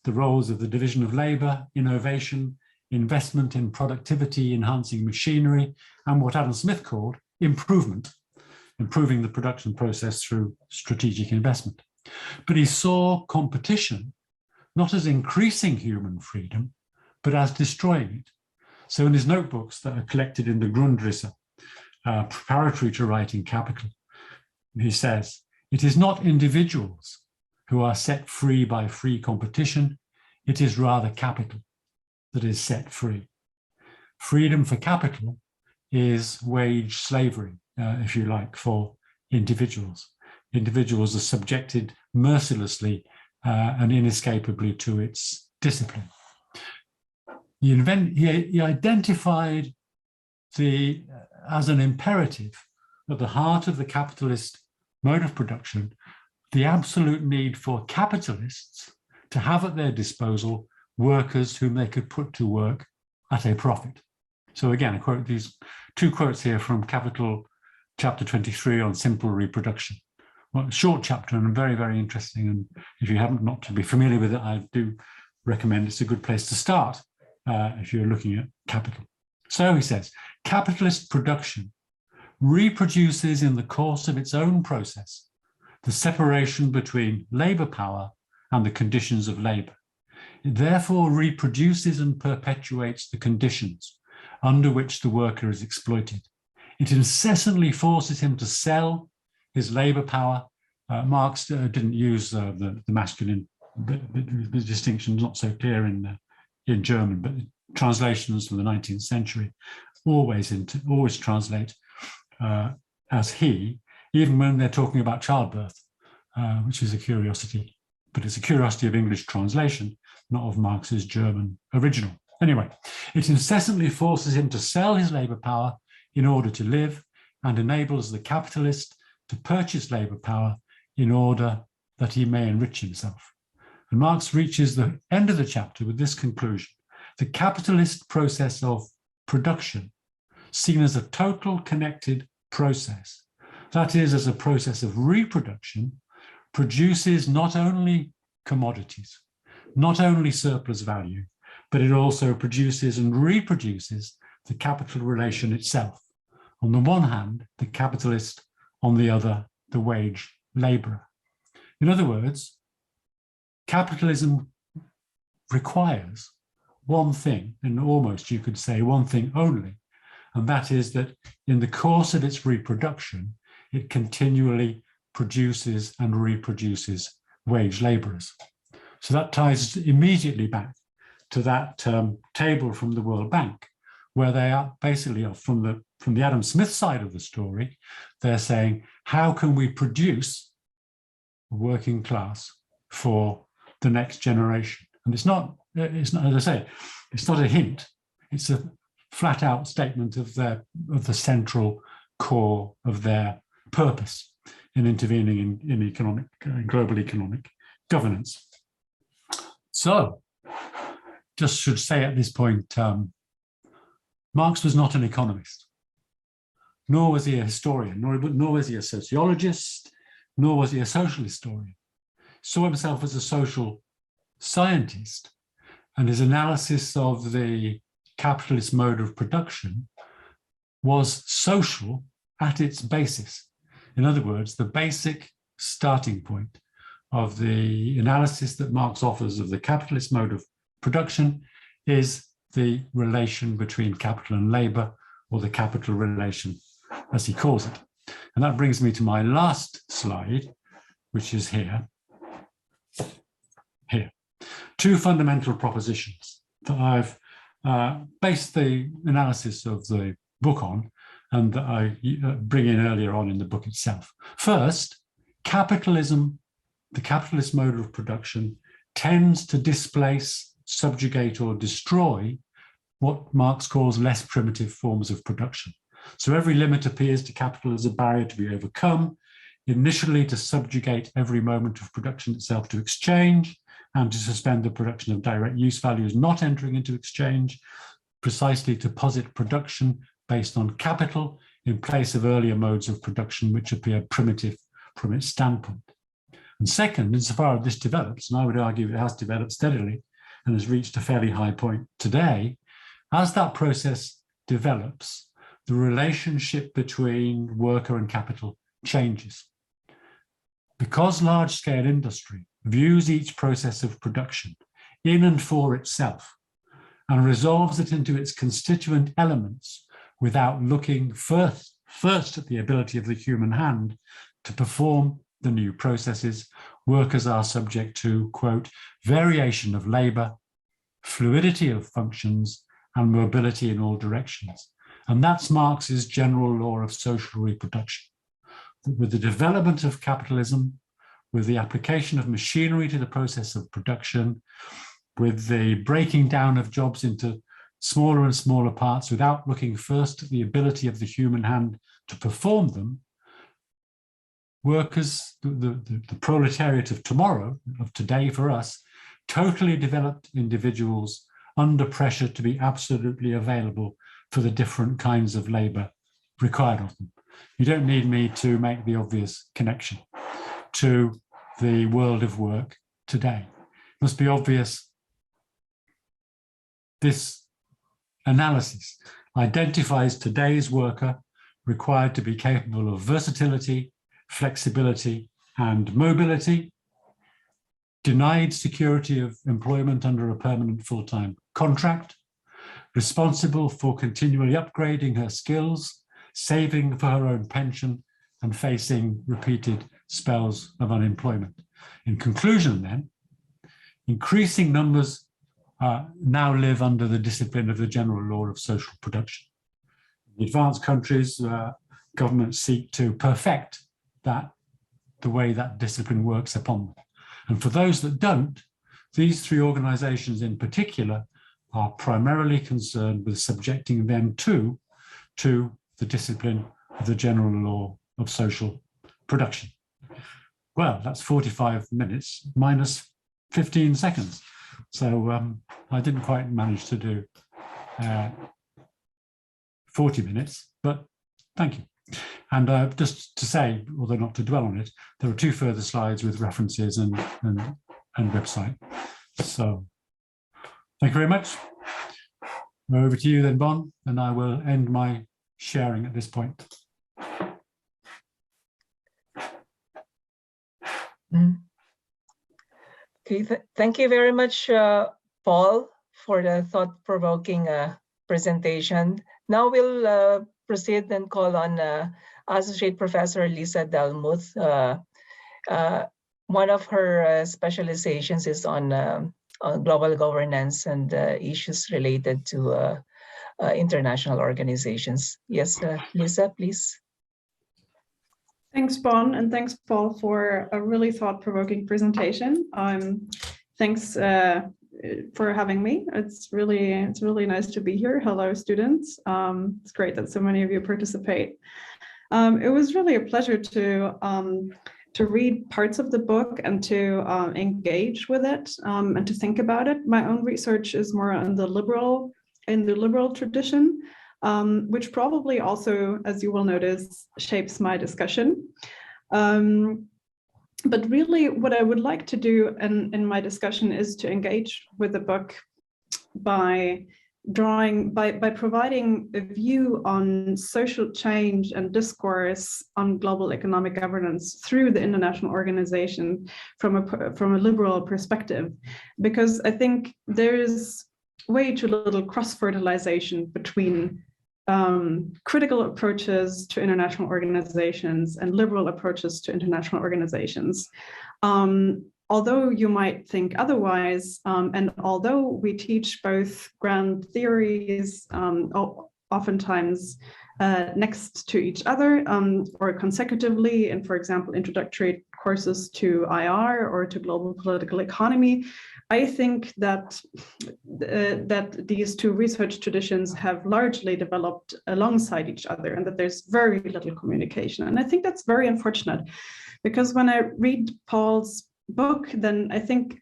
the roles of the division of labor, innovation, investment in productivity, enhancing machinery, and what Adam Smith called improvement, improving the production process through strategic investment. But he saw competition not as increasing human freedom, but as destroying it. So in his notebooks that are collected in the Grundrisse, preparatory to writing Capital, he says, "It is not individuals who are set free by free competition, it is rather capital that is set free." Freedom for capital is wage slavery, if you like, for individuals. Individuals are subjected mercilessly and inescapably to its discipline. He identified as an imperative at the heart of the capitalist mode of production, the absolute need for capitalists to have at their disposal workers whom they could put to work at a profit. So again, I quote these two quotes here from Capital, chapter 23 on simple reproduction. Well, a short chapter and very, very interesting. And if you happen not to be familiar with it, I do recommend it's a good place to start if you're looking at capital. So he says, capitalist production reproduces in the course of its own process the separation between labor power and the conditions of labor. It therefore reproduces and perpetuates the conditions under which the worker is exploited. It incessantly forces him to sell his labor power. Marx didn't use the masculine, the distinction is not so clear in German, but translations from the 19th century always translate as he, even when they're talking about childbirth, which is a curiosity, but it's a curiosity of English translation, not of Marx's German original. Anyway, it incessantly forces him to sell his labor power in order to live, and enables the capitalist to purchase labor power in order that he may enrich himself. And Marx reaches the end of the chapter with this conclusion: the capitalist process of production, seen as a total connected process, that is, as a process of reproduction, produces not only commodities, not only surplus value, but it also produces and reproduces the capital relation itself. On the one hand, the capitalist, on the other, the wage laborer. In other words, capitalism requires one thing, and almost you could say one thing only, and that is that in the course of its reproduction, it continually produces and reproduces wage laborers. So that ties immediately back to that table from the World Bank, where they are basically from the Adam Smith side of the story. They're saying, how can we produce a working class for the next generation? And it's not, as I say, it's not a hint. It's a flat out statement of the central core of their purpose in intervening in global economic governance. So, just should say at this point, Marx was not an economist, nor was he a historian, nor was he a sociologist, nor was he a social historian. He saw himself as a social scientist, and his analysis of the capitalist mode of production was social at its basis. In other words, the basic starting point of the analysis that Marx offers of the capitalist mode of production is the relation between capital and labor, or the capital relation, as he calls it. And that brings me to my last slide, which is here. Here. Two fundamental propositions that I've based the analysis of the book on, and that I bring in earlier on in the book itself. First, capitalism, the capitalist mode of production, tends to displace, subjugate, or destroy what Marx calls less primitive forms of production. So every limit appears to capital as a barrier to be overcome, initially to subjugate every moment of production itself to exchange, and to suspend the production of direct use values not entering into exchange, precisely to posit production based on capital in place of earlier modes of production which appear primitive from its standpoint. And second, insofar as this develops, and I would argue it has developed steadily and has reached a fairly high point today, as that process develops, the relationship between worker and capital changes. Because large-scale industry views each process of production in and for itself and resolves it into its constituent elements without looking first at the ability of the human hand to perform the new processes, workers are subject to, quote, variation of labor, fluidity of functions, and mobility in all directions. And that's Marx's general law of social reproduction. With the development of capitalism, with the application of machinery to the process of production, with the breaking down of jobs into smaller and smaller parts without looking first at the ability of the human hand to perform them, workers, the proletariat of tomorrow, of today for us, totally developed individuals under pressure to be absolutely available for the different kinds of labor required of them. You don't need me to make the obvious connection to the world of work today. It must be obvious this analysis identifies today's worker required to be capable of versatility, flexibility, and mobility, denied security of employment under a permanent full-time contract, responsible for continually upgrading her skills, saving for her own pension, and facing repeated spells of unemployment. In conclusion, then, increasing numbers now live under the discipline of the general law of social production. In advanced countries, governments seek to perfect that, the way that discipline works upon them. And for those that don't, these three organizations in particular are primarily concerned with subjecting them to the discipline of the general law of social production. Well, that's 45 minutes minus 15 seconds. So I didn't quite manage to do 40 minutes, but thank you. And just to say, although not to dwell on it, there are two further slides with references and website. So thank you very much. Over to you then, Bonn, and I will end my sharing at this point. Okay, thank you very much, Paul, for the thought-provoking presentation. Now we'll proceed and call on Associate Professor Lisa Dellmuth. One of her specializations is on global governance and issues related to international organizations. Yes, Lisa, please. Thanks, Bonn, and thanks, Paul, for a really thought-provoking presentation. Thanks for having me. It's really nice to be here. Hello, students. It's great that so many of you participate. It was really a pleasure to read parts of the book and to engage with it and to think about it. My own research is more on the liberal tradition, which probably also, as you will notice, shapes my discussion. But really what I would like to do in my discussion is to engage with the book by by providing a view on social change and discourse on global economic governance through the international organization from a liberal perspective, because I think there is way too little cross-fertilization between critical approaches to international organizations and liberal approaches to international organizations. Although you might think otherwise, and although we teach both grand theories, oftentimes next to each other or consecutively, in, for example, introductory courses to IR or to global political economy, I think that these two research traditions have largely developed alongside each other, and that there's very little communication. And I think that's very unfortunate, because when I read Paul's book, then I think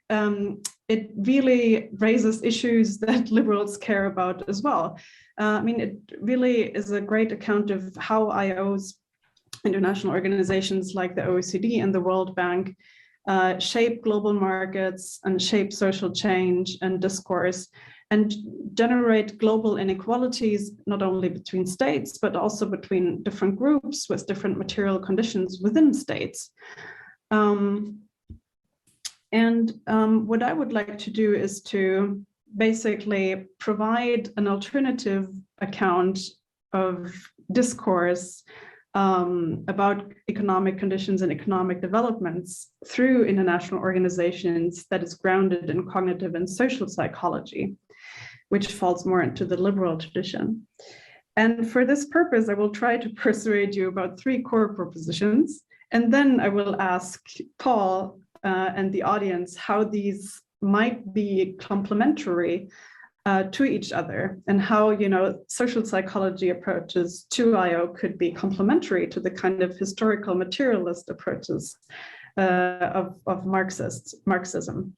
it really raises issues that liberals care about as well. I mean, it really is a great account of how IOs, international organizations like the OECD and the World Bank, shape global markets and shape social change and discourse and generate global inequalities, not only between states, but also between different groups with different material conditions within states. What I would like to do is to basically provide an alternative account of discourse about economic conditions and economic developments through international organizations that is grounded in cognitive and social psychology, which falls more into the liberal tradition. And for this purpose, I will try to persuade you about 3 core propositions, and then I will ask Paul and the audience how these might be complementary to each other, and how, you know, social psychology approaches to IO could be complementary to the kind of historical materialist approaches of Marxism.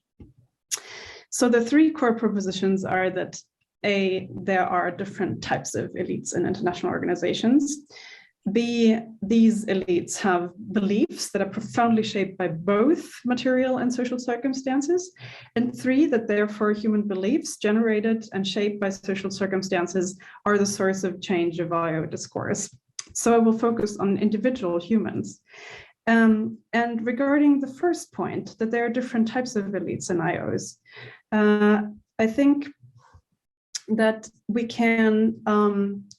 So the 3 core propositions are that A, there are different types of elites in international organizations. B, these elites have beliefs that are profoundly shaped by both material and social circumstances. And 3, that therefore human beliefs generated and shaped by social circumstances are the source of change of IO discourse. So I will focus on individual humans. And regarding the first point, that there are different types of elites in IOs, I think that we can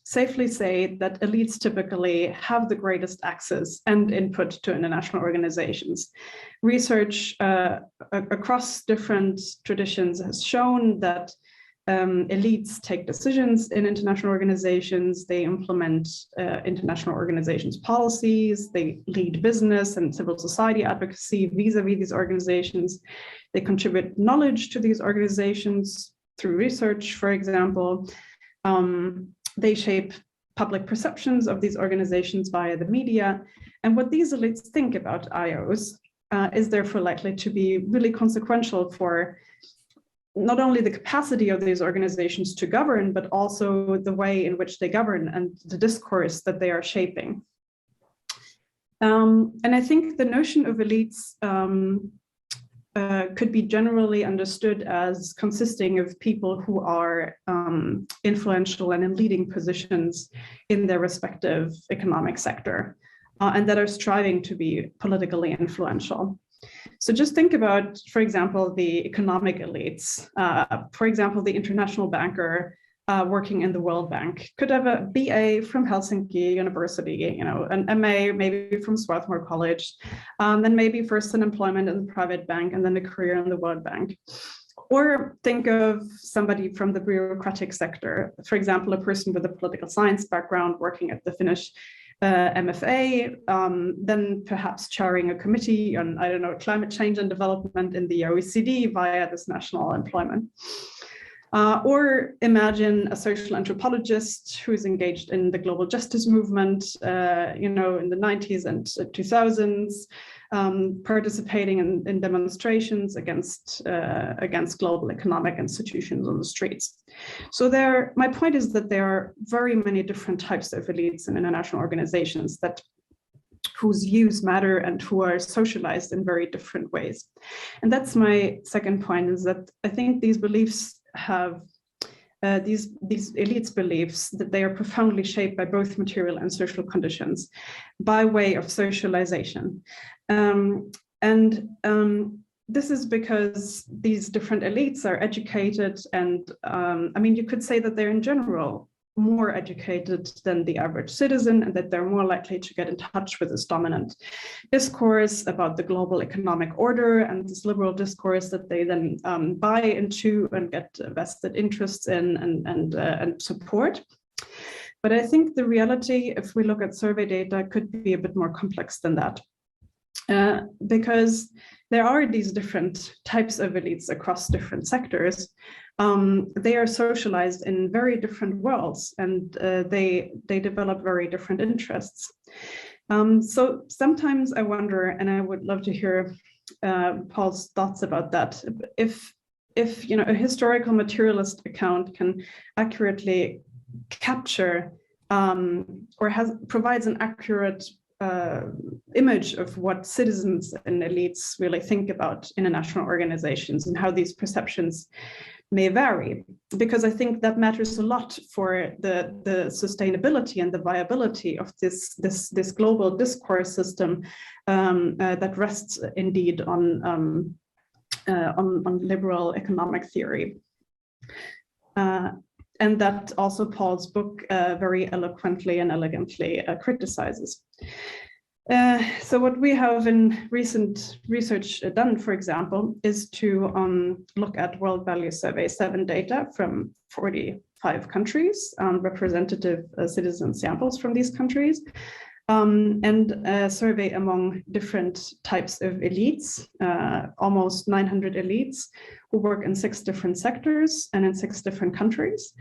safely say that elites typically have the greatest access and input to international organizations. Research across different traditions has shown that elites take decisions in international organizations, they implement international organizations' policies, they lead business and civil society advocacy vis-a-vis these organizations, they contribute knowledge to these organizations through research, for example. They shape public perceptions of these organizations via the media. And what these elites think about IOs is therefore likely to be really consequential for not only the capacity of these organizations to govern, but also the way in which they govern and the discourse that they are shaping. And I think the notion of elites could be generally understood as consisting of people who are influential and in leading positions in their respective economic sector, and that are striving to be politically influential. So just think about, for example, the economic elites. For example, the international banker working in the World Bank could have a BA from Helsinki University, you know, an MA maybe from Swarthmore College, then maybe first an employment in the private bank and then a career in the World Bank. Or think of somebody from the bureaucratic sector, for example, a person with a political science background working at the Finnish MFA, then perhaps chairing a committee on, I don't know, climate change and development in the OECD via this national employment. Or imagine a social anthropologist who is engaged in the global justice movement, you know, in the 90s and 2000s, participating in demonstrations against global economic institutions on the streets. So my point is that there are very many different types of elites in international organizations whose views matter and who are socialized in very different ways. And that's my second point, is that I think these beliefs have these elites' beliefs that they are profoundly shaped by both material and social conditions by way of socialization. This is because these different elites are educated and, I mean, you could say that they're in general more educated than the average citizen, and that they're more likely to get in touch with this dominant discourse about the global economic order and this liberal discourse that they then buy into and get vested interests in and support. But I think the reality, if we look at survey data, could be a bit more complex than that. Because there are these different types of elites across different sectors. They are socialized in very different worlds, and they develop very different interests. So sometimes I wonder, and I would love to hear Paul's thoughts about that, if you know, a historical materialist account can accurately capture or provides an accurate image of what citizens and elites really think about international organizations and how these perceptions may vary, because I think that matters a lot for the sustainability and the viability of this global discourse system that rests indeed on liberal economic theory. And that also Paul's book very eloquently and elegantly criticizes. So what we have in recent research done, for example, is to look at World Value Survey 7 data from 45 countries, representative citizen samples from these countries, and survey among different types of elites, almost 900 elites who work in 6 different sectors and in 6 different countries.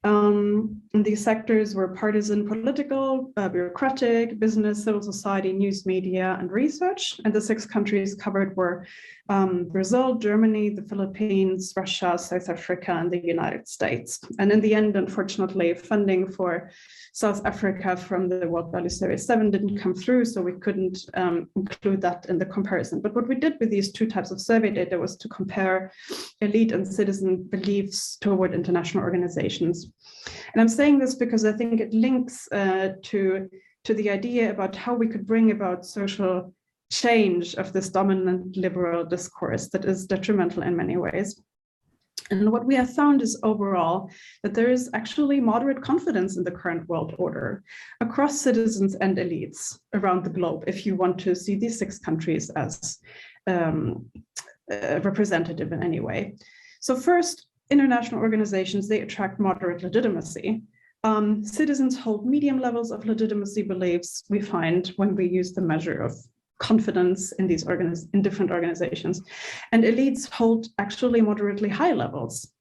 And these sectors were partisan, political, bureaucratic, business, civil society, news media, and research. And the 6 countries covered were Brazil, Germany, the Philippines, Russia, South Africa, and the United States. And in the end, unfortunately, funding for South Africa from the World Value Survey 7 didn't come through, so we couldn't include that in the comparison. But what we did with these 2 types of survey data was to compare elite and citizen beliefs toward international organizations. And I'm saying this because I think it links to the idea about how we could bring about social change of this dominant liberal discourse that is detrimental in many ways. And what we have found is overall that there is actually moderate confidence in the current world order across citizens and elites around the globe, if you want to see these 6 countries as representative in any way. So first, international organizations, they attract moderate legitimacy. Citizens hold medium levels of legitimacy beliefs, we find, when we use the measure of confidence in these different organizations, and elites hold actually moderately high levels.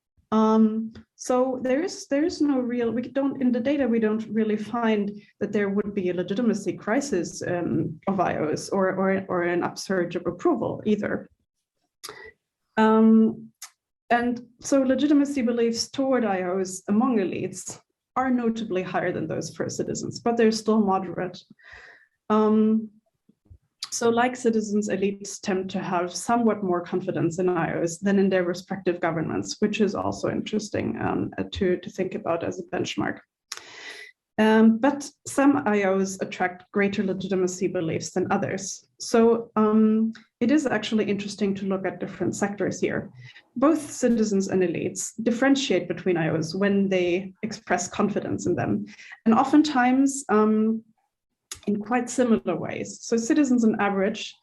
So there is no real, in the data we don't really find that there would be a legitimacy crisis of IOs or an upsurge of approval either. And so legitimacy beliefs toward IOs among elites are notably higher than those for citizens, but they're still moderate. So like citizens, elites tend to have somewhat more confidence in IOs than in their respective governments, which is also interesting to think about as a benchmark. But some IOs attract greater legitimacy beliefs than others. So it is actually interesting to look at different sectors here. Both citizens and elites differentiate between IOs when they express confidence in them. And oftentimes, in quite similar ways. So citizens on average,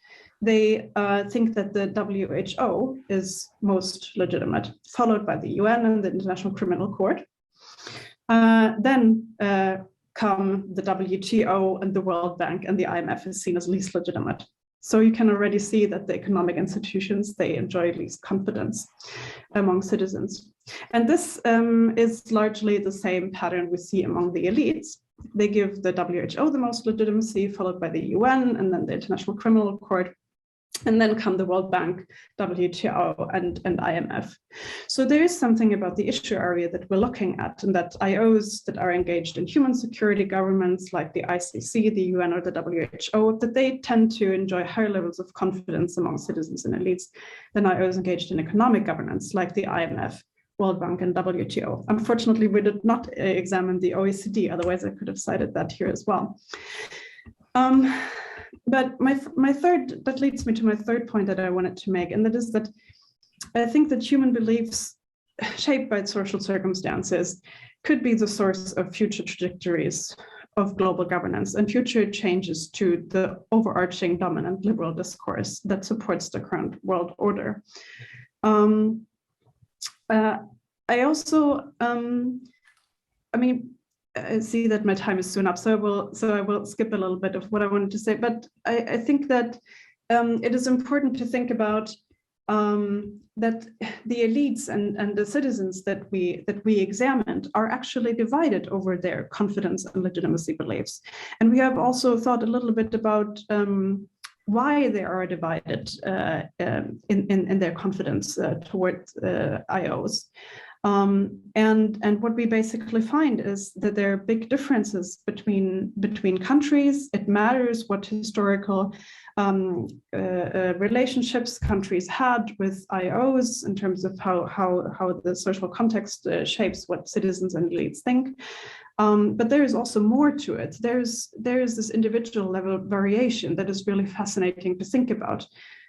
they think that the WHO is most legitimate, followed by the UN and the International Criminal Court. Then come the WTO and the World Bank, and the IMF is seen as least legitimate. So you can already see that the economic institutions, they enjoy least confidence among citizens. And this is largely the same pattern we see among the elites. They give the WHO the most legitimacy, followed by the UN, and then the International Criminal Court, and then come the World Bank, WTO, and IMF. So there is something about the issue area that we're looking at, and that IOs that are engaged in human security governments like the ICC, the UN, or the WHO, that they tend to enjoy higher levels of confidence among citizens and elites than IOs engaged in economic governance like the IMF World Bank and WTO. Unfortunately, we did not examine the OECD, otherwise I could have cited that here as well. But that leads me to my third point that I wanted to make, and that is that I think that human beliefs shaped by social circumstances could be the source of future trajectories of global governance and future changes to the overarching dominant liberal discourse that supports the current world order. I also, I see that my time is soon up, so I will skip a little bit of what I wanted to say. But I think that it is important to think about that the elites and the citizens that we examined are actually divided over their confidence and legitimacy beliefs. And we have also thought a little bit about why they are divided in their confidence towards IOs. And what we basically find is that there are big differences between countries. It matters what historical relationships countries had with IOs in terms of how the social context shapes what citizens and elites think. But there is also more to it. There is this individual level variation that is really fascinating to think about.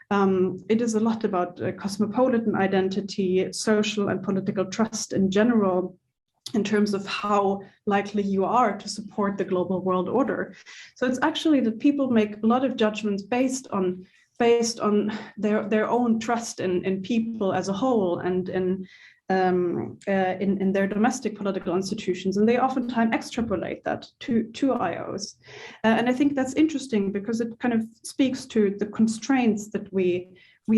It is a lot about cosmopolitan identity, social and political trust in general, in terms of how likely you are to support the global world order. So it's actually that people make a lot of judgments based on their own trust in people as a whole and in their domestic political institutions, and they oftentimes extrapolate that to IOs. And I think that's interesting because it kind of speaks to the constraints that we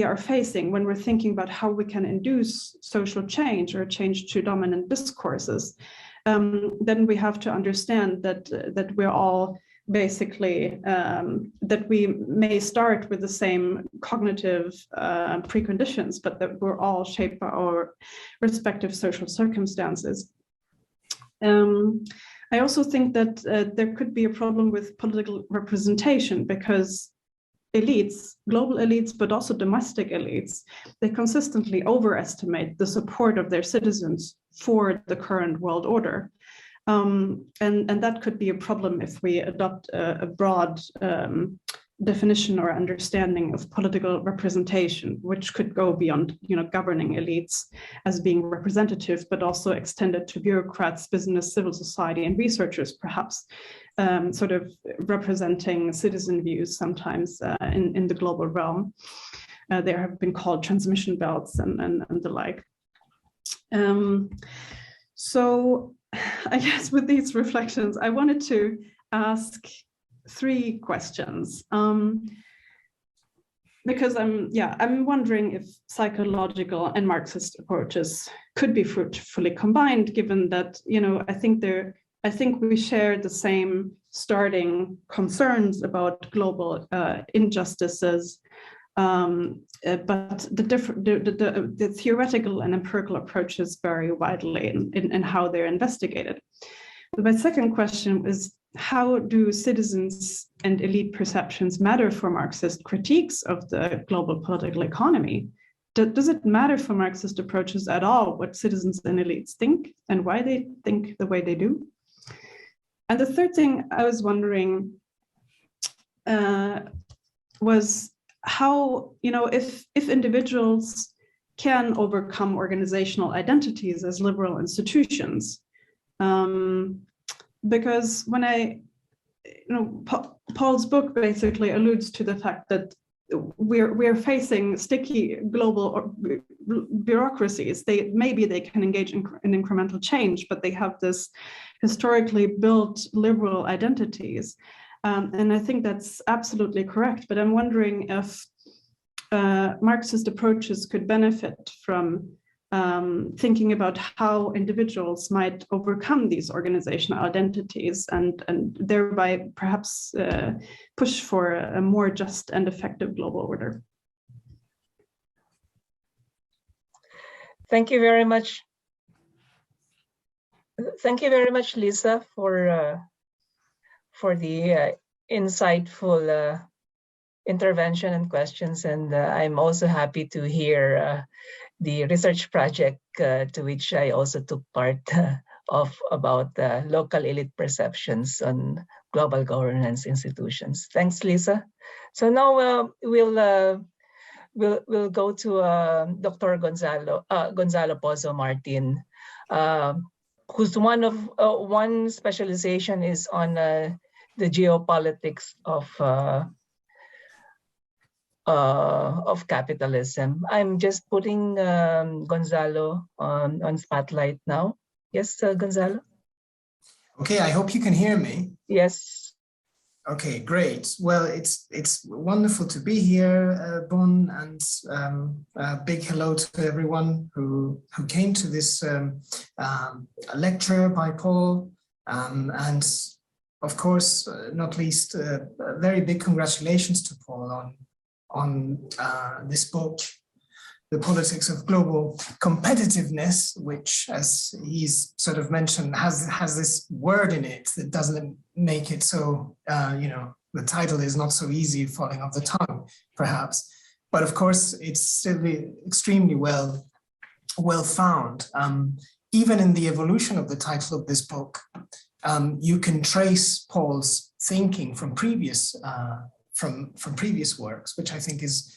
are facing when we're thinking about how we can induce social change or change to dominant discourses. Then we have to understand that we're all basically that we may start with the same cognitive preconditions, but that we're all shaped by our respective social circumstances. I also think that there could be a problem with political representation because elites, global elites, but also domestic elites, they consistently overestimate the support of their citizens for the current world order. And that could be a problem if we adopt a broad definition or understanding of political representation, which could go beyond, governing elites as being representative, but also extended to bureaucrats, business, civil society, and researchers, perhaps, sort of representing citizen views sometimes in the global realm. There have been called transmission belts and the like. So I guess with these reflections, I wanted to ask 3 questions. Because I'm wondering if psychological and Marxist approaches could be fruitfully combined, given that, I think we share the same starting concerns about global injustices, but the theoretical and empirical approaches vary widely in how they're investigated. But my second question is, how do citizens and elite perceptions matter for Marxist critiques of the global political economy? Does it matter for Marxist approaches at all what citizens and elites think and why they think the way they do? And the third thing I was wondering was how, if individuals can overcome organizational identities as liberal institutions. Because when Paul's book basically alludes to the fact that we're facing sticky global bureaucracies. Maybe they can engage in incremental change, but they have this historically built liberal identities. And I think that's absolutely correct, but I'm wondering if Marxist approaches could benefit from thinking about how individuals might overcome these organizational identities and thereby perhaps push for a more just and effective global order. Thank you very much. Thank you very much, Lisa, for the insightful intervention and questions. And I'm also happy to hear the research project to which I also took part of about local elite perceptions on global governance institutions. Thanks, Lisa. So now we'll go to Dr. Gonzalo Pozo Martin, whose one specialization is on the geopolitics of capitalism. I'm just putting Gonzalo on spotlight now. Yes, Gonzalo? Okay, I hope you can hear me. Yes. Okay, great. Well, it's wonderful to be here, Bonn, and a big hello to everyone who came to this lecture by Paul, and of course, not least, very big congratulations to Paul on this book, The Politics of Global Competitiveness, which, as he's sort of mentioned, has this word in it that doesn't make it so, the title is not so easy falling off the tongue, perhaps. But of course, it's still extremely well found. Even in the evolution of the title of this book, you can trace Paul's thinking from previous works, which I think is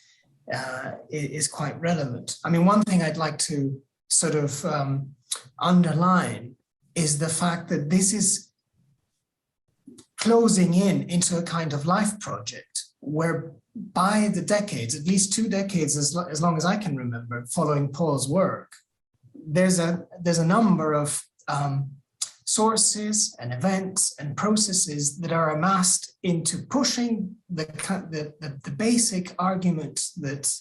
quite relevant. I mean, one thing I'd like to sort of underline is the fact that this is closing into a kind of life project where by the decades, at least 2 decades, as long as I can remember, following Paul's work, there's a number of sources and events and processes that are amassed into pushing the basic argument that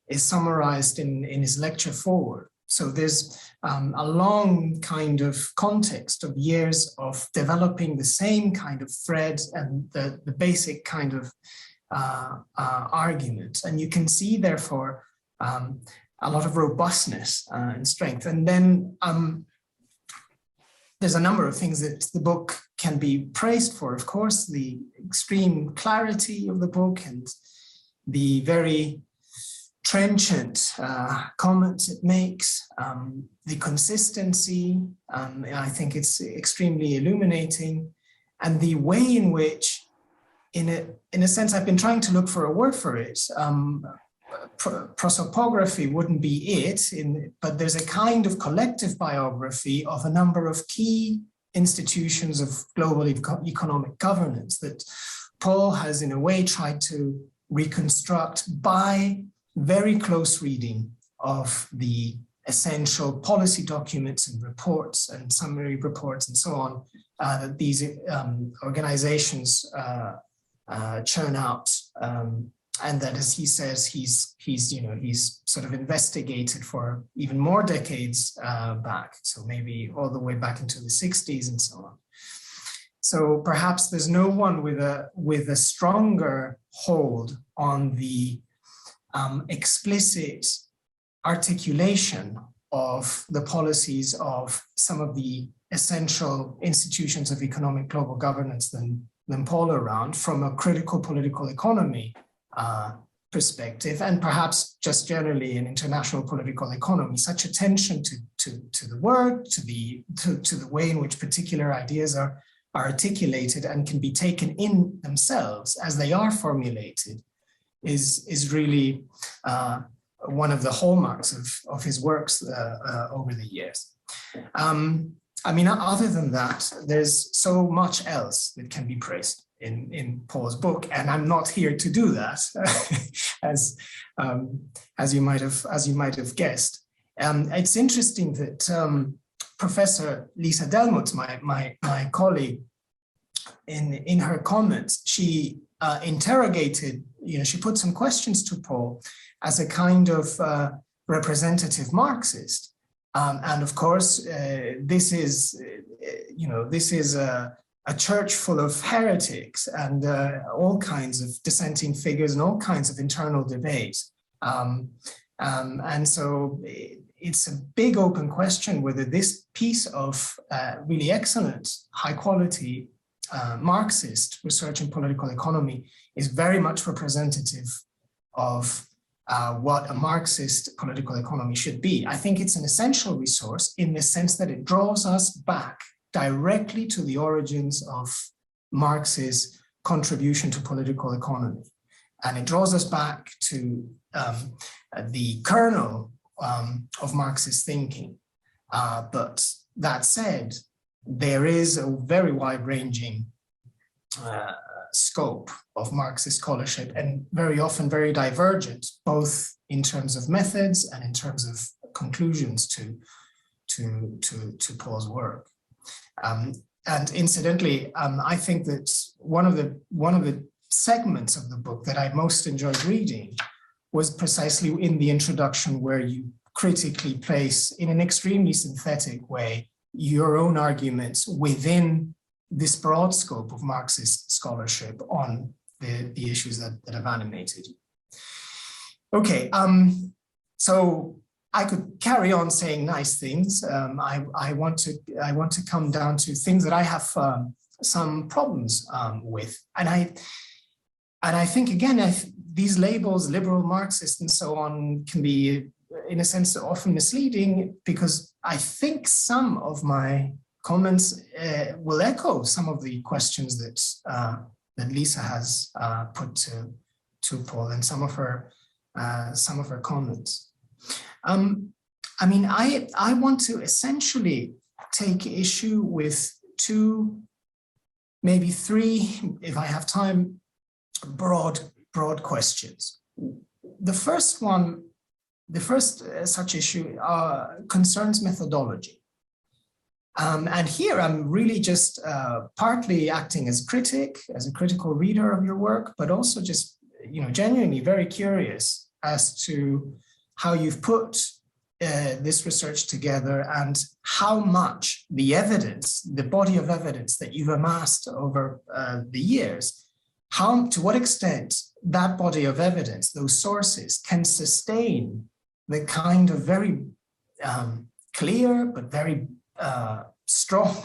is summarized in his lecture forward. So there's a long kind of context of years of developing the same kind of thread and the basic kind of argument. And you can see, therefore, a lot of robustness and strength. And then there's a number of things that the book can be praised for. Of course, the extreme clarity of the book and the very trenchant comments it makes, the consistency, I think it's extremely illuminating, and the way in which, in a sense, I've been trying to look for a word for it. Prosopography wouldn't be it, but there's a kind of collective biography of a number of key institutions of global economic governance that Paul has in a way tried to reconstruct by very close reading of the essential policy documents and reports and summary reports and so on that these organizations churn out. And that, as he says, he's sort of investigated for even more decades back, so maybe all the way back into the 60s and so on. So perhaps there's no one with a stronger hold on the explicit articulation of the policies of some of the essential institutions of economic global governance than Paul around, from a critical political economy perspective, and perhaps just generally in international political economy. Such attention to the word, to the way in which particular ideas are articulated and can be taken in themselves as they are formulated is really one of the hallmarks of his works over the years. I mean, other than that, there's so much else that can be praised in Paul's book, and I'm not here to do that, as you might have guessed. It's interesting that Professor Lisa Dellmuth, my colleague, in her comments, she interrogated, she put some questions to Paul as a kind of representative Marxist. And of course, this is a church full of heretics and all kinds of dissenting figures and all kinds of internal debates. And so it's a big open question whether this piece of really excellent, high quality Marxist research in political economy is very much representative of what a Marxist political economy should be. I think it's an essential resource in the sense that it draws us back directly to the origins of Marx's contribution to political economy. And it draws us back to the kernel of Marxist thinking. But that said, there is a very wide-ranging scope of Marxist scholarship, and very often very divergent, both in terms of methods and in terms of conclusions to Paul's work. And incidentally, I think that one of the segments of the book that I most enjoyed reading was precisely in the introduction, where you critically place, in an extremely synthetic way, your own arguments within this broad scope of Marxist scholarship on the issues that have animated you. Okay, so I could carry on saying nice things. I want to come down to things that I have some problems with, and I think again, these labels, liberal Marxist and so on, can be in a sense often misleading, because I think some of my comments will echo some of the questions that Lisa has put to Paul, and some of her comments. I mean, I want to essentially take issue with two, maybe three, if I have time, broad questions. The first such issue concerns methodology. And here I'm really just partly acting as a critic, as a critical reader of your work, but also just, genuinely very curious as to how you've put this research together, and how much the evidence, the body of evidence that you've amassed over the years, to what extent that body of evidence, those sources, can sustain the kind of very clear but very strong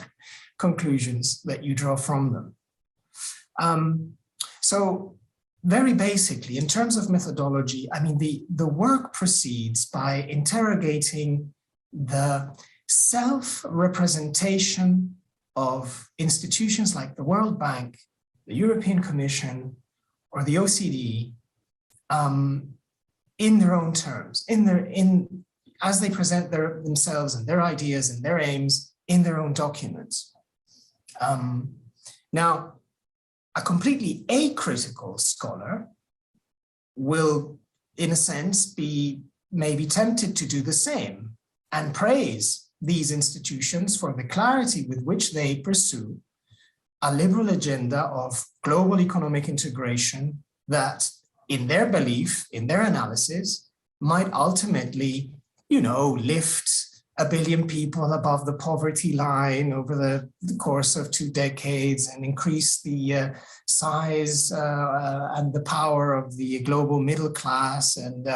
conclusions that you draw from them. So very basically, in terms of methodology, I mean, the work proceeds by interrogating the self-representation of institutions like the World Bank, the European Commission, or the OECD in their own terms, as they present themselves and their ideas and their aims in their own documents. Now, a completely acritical scholar will, in a sense, be maybe tempted to do the same and praise these institutions for the clarity with which they pursue a liberal agenda of global economic integration that, in their belief, in their analysis, might ultimately, lift 1 billion people above the poverty line over the course of 2 decades, and increase the size and the power of the global middle class, and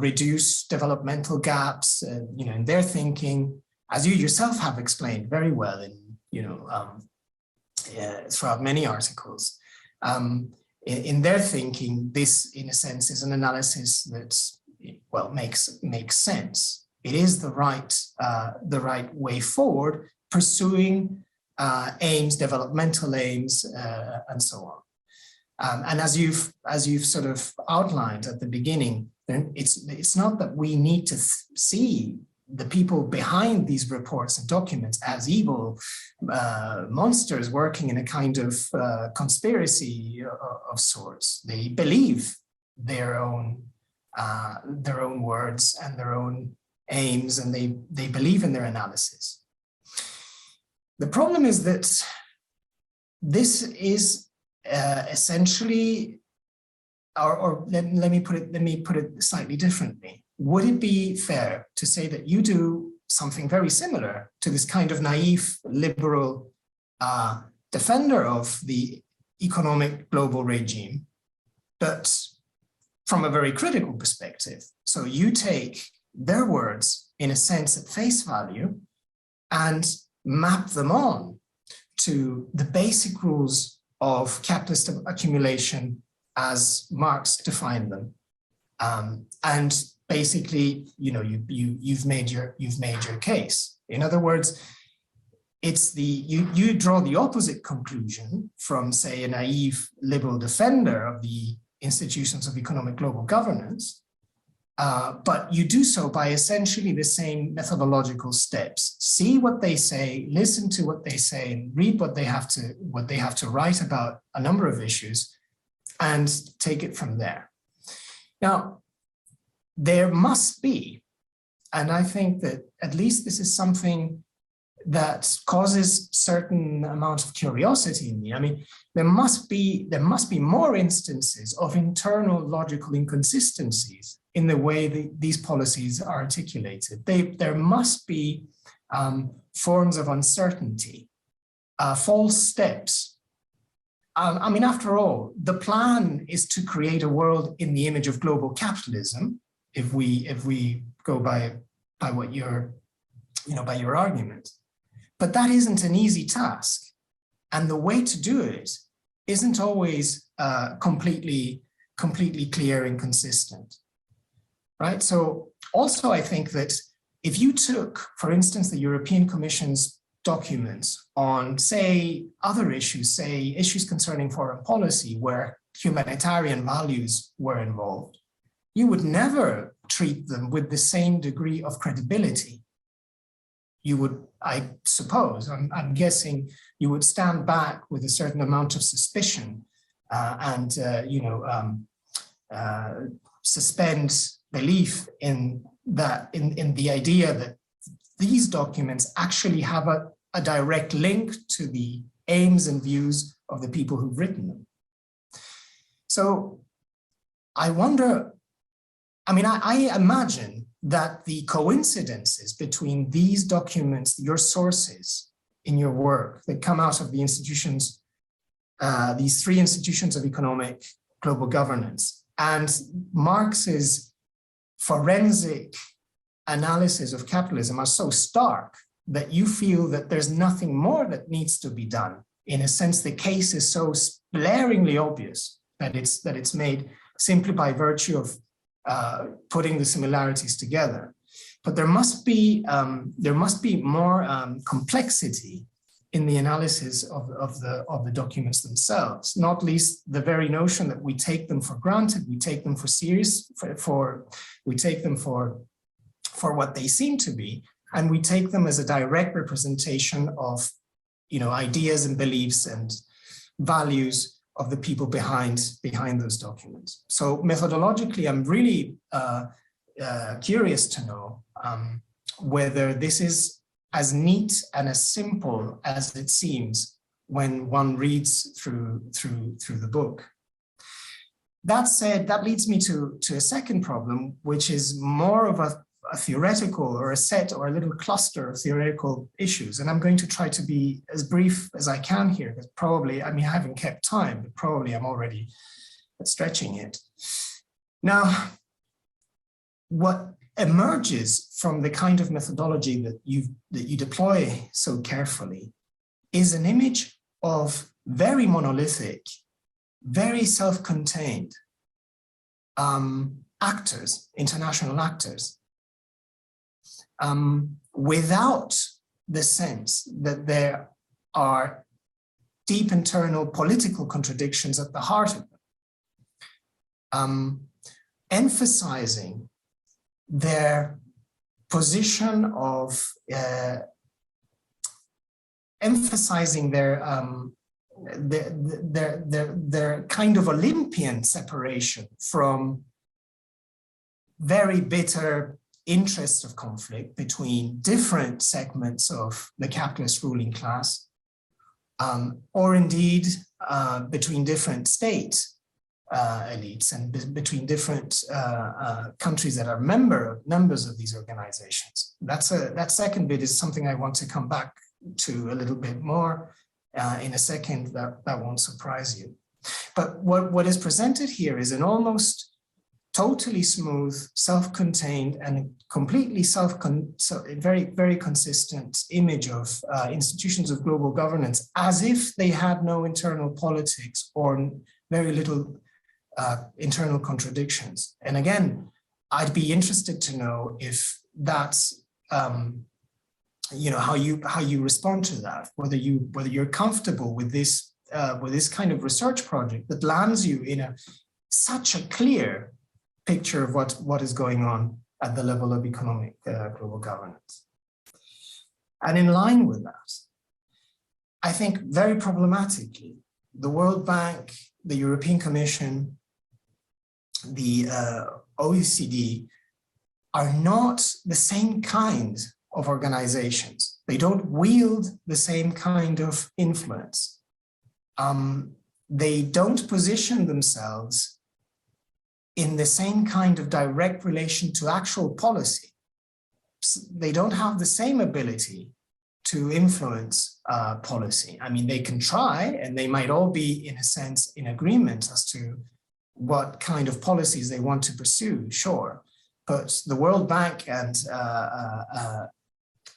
reduce developmental gaps, in their thinking, as you yourself have explained very well in throughout many articles. In their thinking, this, in a sense, is an analysis that, well, makes sense. It is the right way forward, pursuing aims, developmental aims, and so on. And as you've sort of outlined at the beginning, then it's not that we need to see the people behind these reports and documents as evil monsters working in a kind of conspiracy of sorts. They believe their own words and their own aims, and they believe in their analysis. The problem is that this is essentially, or let me put it slightly differently. Would it be fair to say that you do something very similar to this kind of naive liberal defender of the economic global regime, but from a very critical perspective? So you take their words, in a sense, at face value, and map them on to the basic rules of capitalist accumulation as Marx defined them, And basically, you've made your case. In other words, it's you draw the opposite conclusion from, say, a naive liberal defender of the institutions of economic global governance, but you do so by essentially the same methodological steps. See what they say, listen to what they say, and read what they have to write about a number of issues, and take it from there. Now, there must be, and I think that at least this is something that causes certain amount of curiosity in me. I mean, there must be more instances of internal logical inconsistencies in the way these policies are articulated. There must be forms of uncertainty, false steps. I mean, after all, the plan is to create a world in the image of global capitalism, if we go by what by your argument. But that isn't an easy task. And the way to do it isn't always completely clear and consistent, right? So also I think that if you took, for instance, the European Commission's documents on, say, other issues, say issues concerning foreign policy where humanitarian values were involved, you would never treat them with the same degree of credibility. You would, I suppose, I'm guessing, you would stand back with a certain amount of suspicion and suspend belief in that, in the idea that these documents actually have a direct link to the aims and views of the people who've written them. So I wonder, I mean, I imagine that the coincidences between these documents, your sources in your work that come out of the institutions, these three institutions of economic global governance, and Marx's forensic analysis of capitalism are so stark that you feel that there's nothing more that needs to be done. In a sense, the case is so blaringly obvious that it's made simply by virtue of putting the similarities together. But there must be more complexity in the analysis of the documents themselves, not least the very notion that we take them for granted, we take them for serious, we take them for what they seem to be, and we take them as a direct representation of ideas and beliefs and values of the people behind those documents. So methodologically, I'm really curious to know whether this is as neat and as simple as it seems when one reads through the book. That said, that leads me to a second problem, which is more of a theoretical or a set or a little cluster of theoretical issues. And I'm going to try to be as brief as I can here, because probably, I mean, I haven't kept time, but probably I'm already stretching it. Now, what emerges from the kind of methodology that you deploy so carefully is an image of very monolithic, very self-contained actors, international actors, without the sense that there are deep internal political contradictions at the heart of them, emphasizing their position of, emphasizing their kind of Olympian separation from very bitter interests of conflict between different segments of the capitalist ruling class, or indeed between different state elites and between different countries that are members of these organizations. That second bit is something I want to come back to a little bit more in a second. That won't surprise you. But what is presented here is an almost totally smooth, self-contained, and completely very, very consistent image of institutions of global governance, as if they had no internal politics or very little internal contradictions. And again, I'd be interested to know if that's how you respond to that, whether you're comfortable with this kind of research project that lands you in such a clear picture of what is going on at the level of economic global governance. And in line with that, I think very problematically, the World Bank, the European Commission, the OECD are not the same kind of organizations. They don't wield the same kind of influence. They don't position themselves in the same kind of direct relation to actual policy. They don't have the same ability to influence policy. I mean, they can try, and they might all be, in a sense, in agreement as to what kind of policies they want to pursue, sure. But the World Bank and,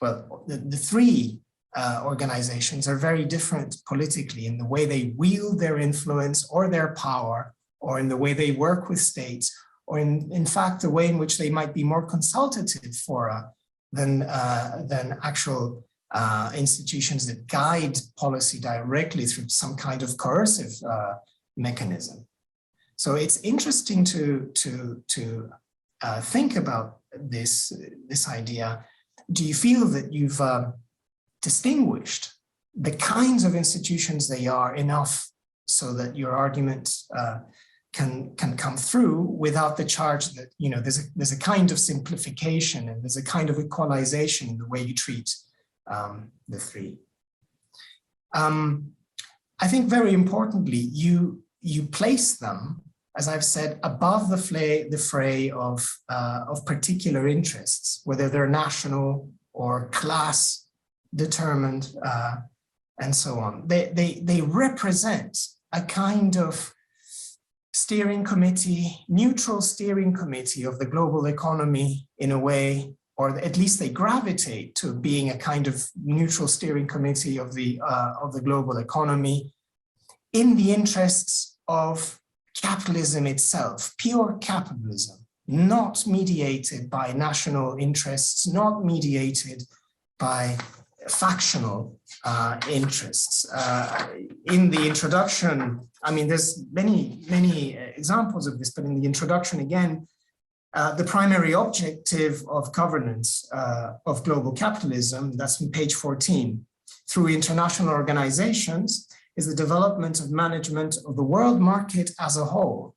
the three organizations are very different politically in the way they wield their influence or their power, or in the way they work with states, or in fact, the way in which they might be more consultative fora than actual institutions that guide policy directly through some kind of coercive mechanism. So it's interesting to think about this idea. Do you feel that you've distinguished the kinds of institutions they are enough so that your argument can come through without the charge that there's a kind of simplification and there's a kind of equalization in the way you treat the three? I think very importantly, you place them, as I've said, above the fray of particular interests, whether they're national or class determined, and so on. They represent a kind of steering committee, neutral steering committee of the global economy in a way, or at least they gravitate to being a kind of neutral steering committee of the global economy in the interests of capitalism itself, pure capitalism, not mediated by national interests, not mediated by factional interests. In the introduction, I mean, there's many examples of this, but in the introduction again, the primary objective of governance of global capitalism, that's on page 14, through international organizations, is the development of management of the world market as a whole.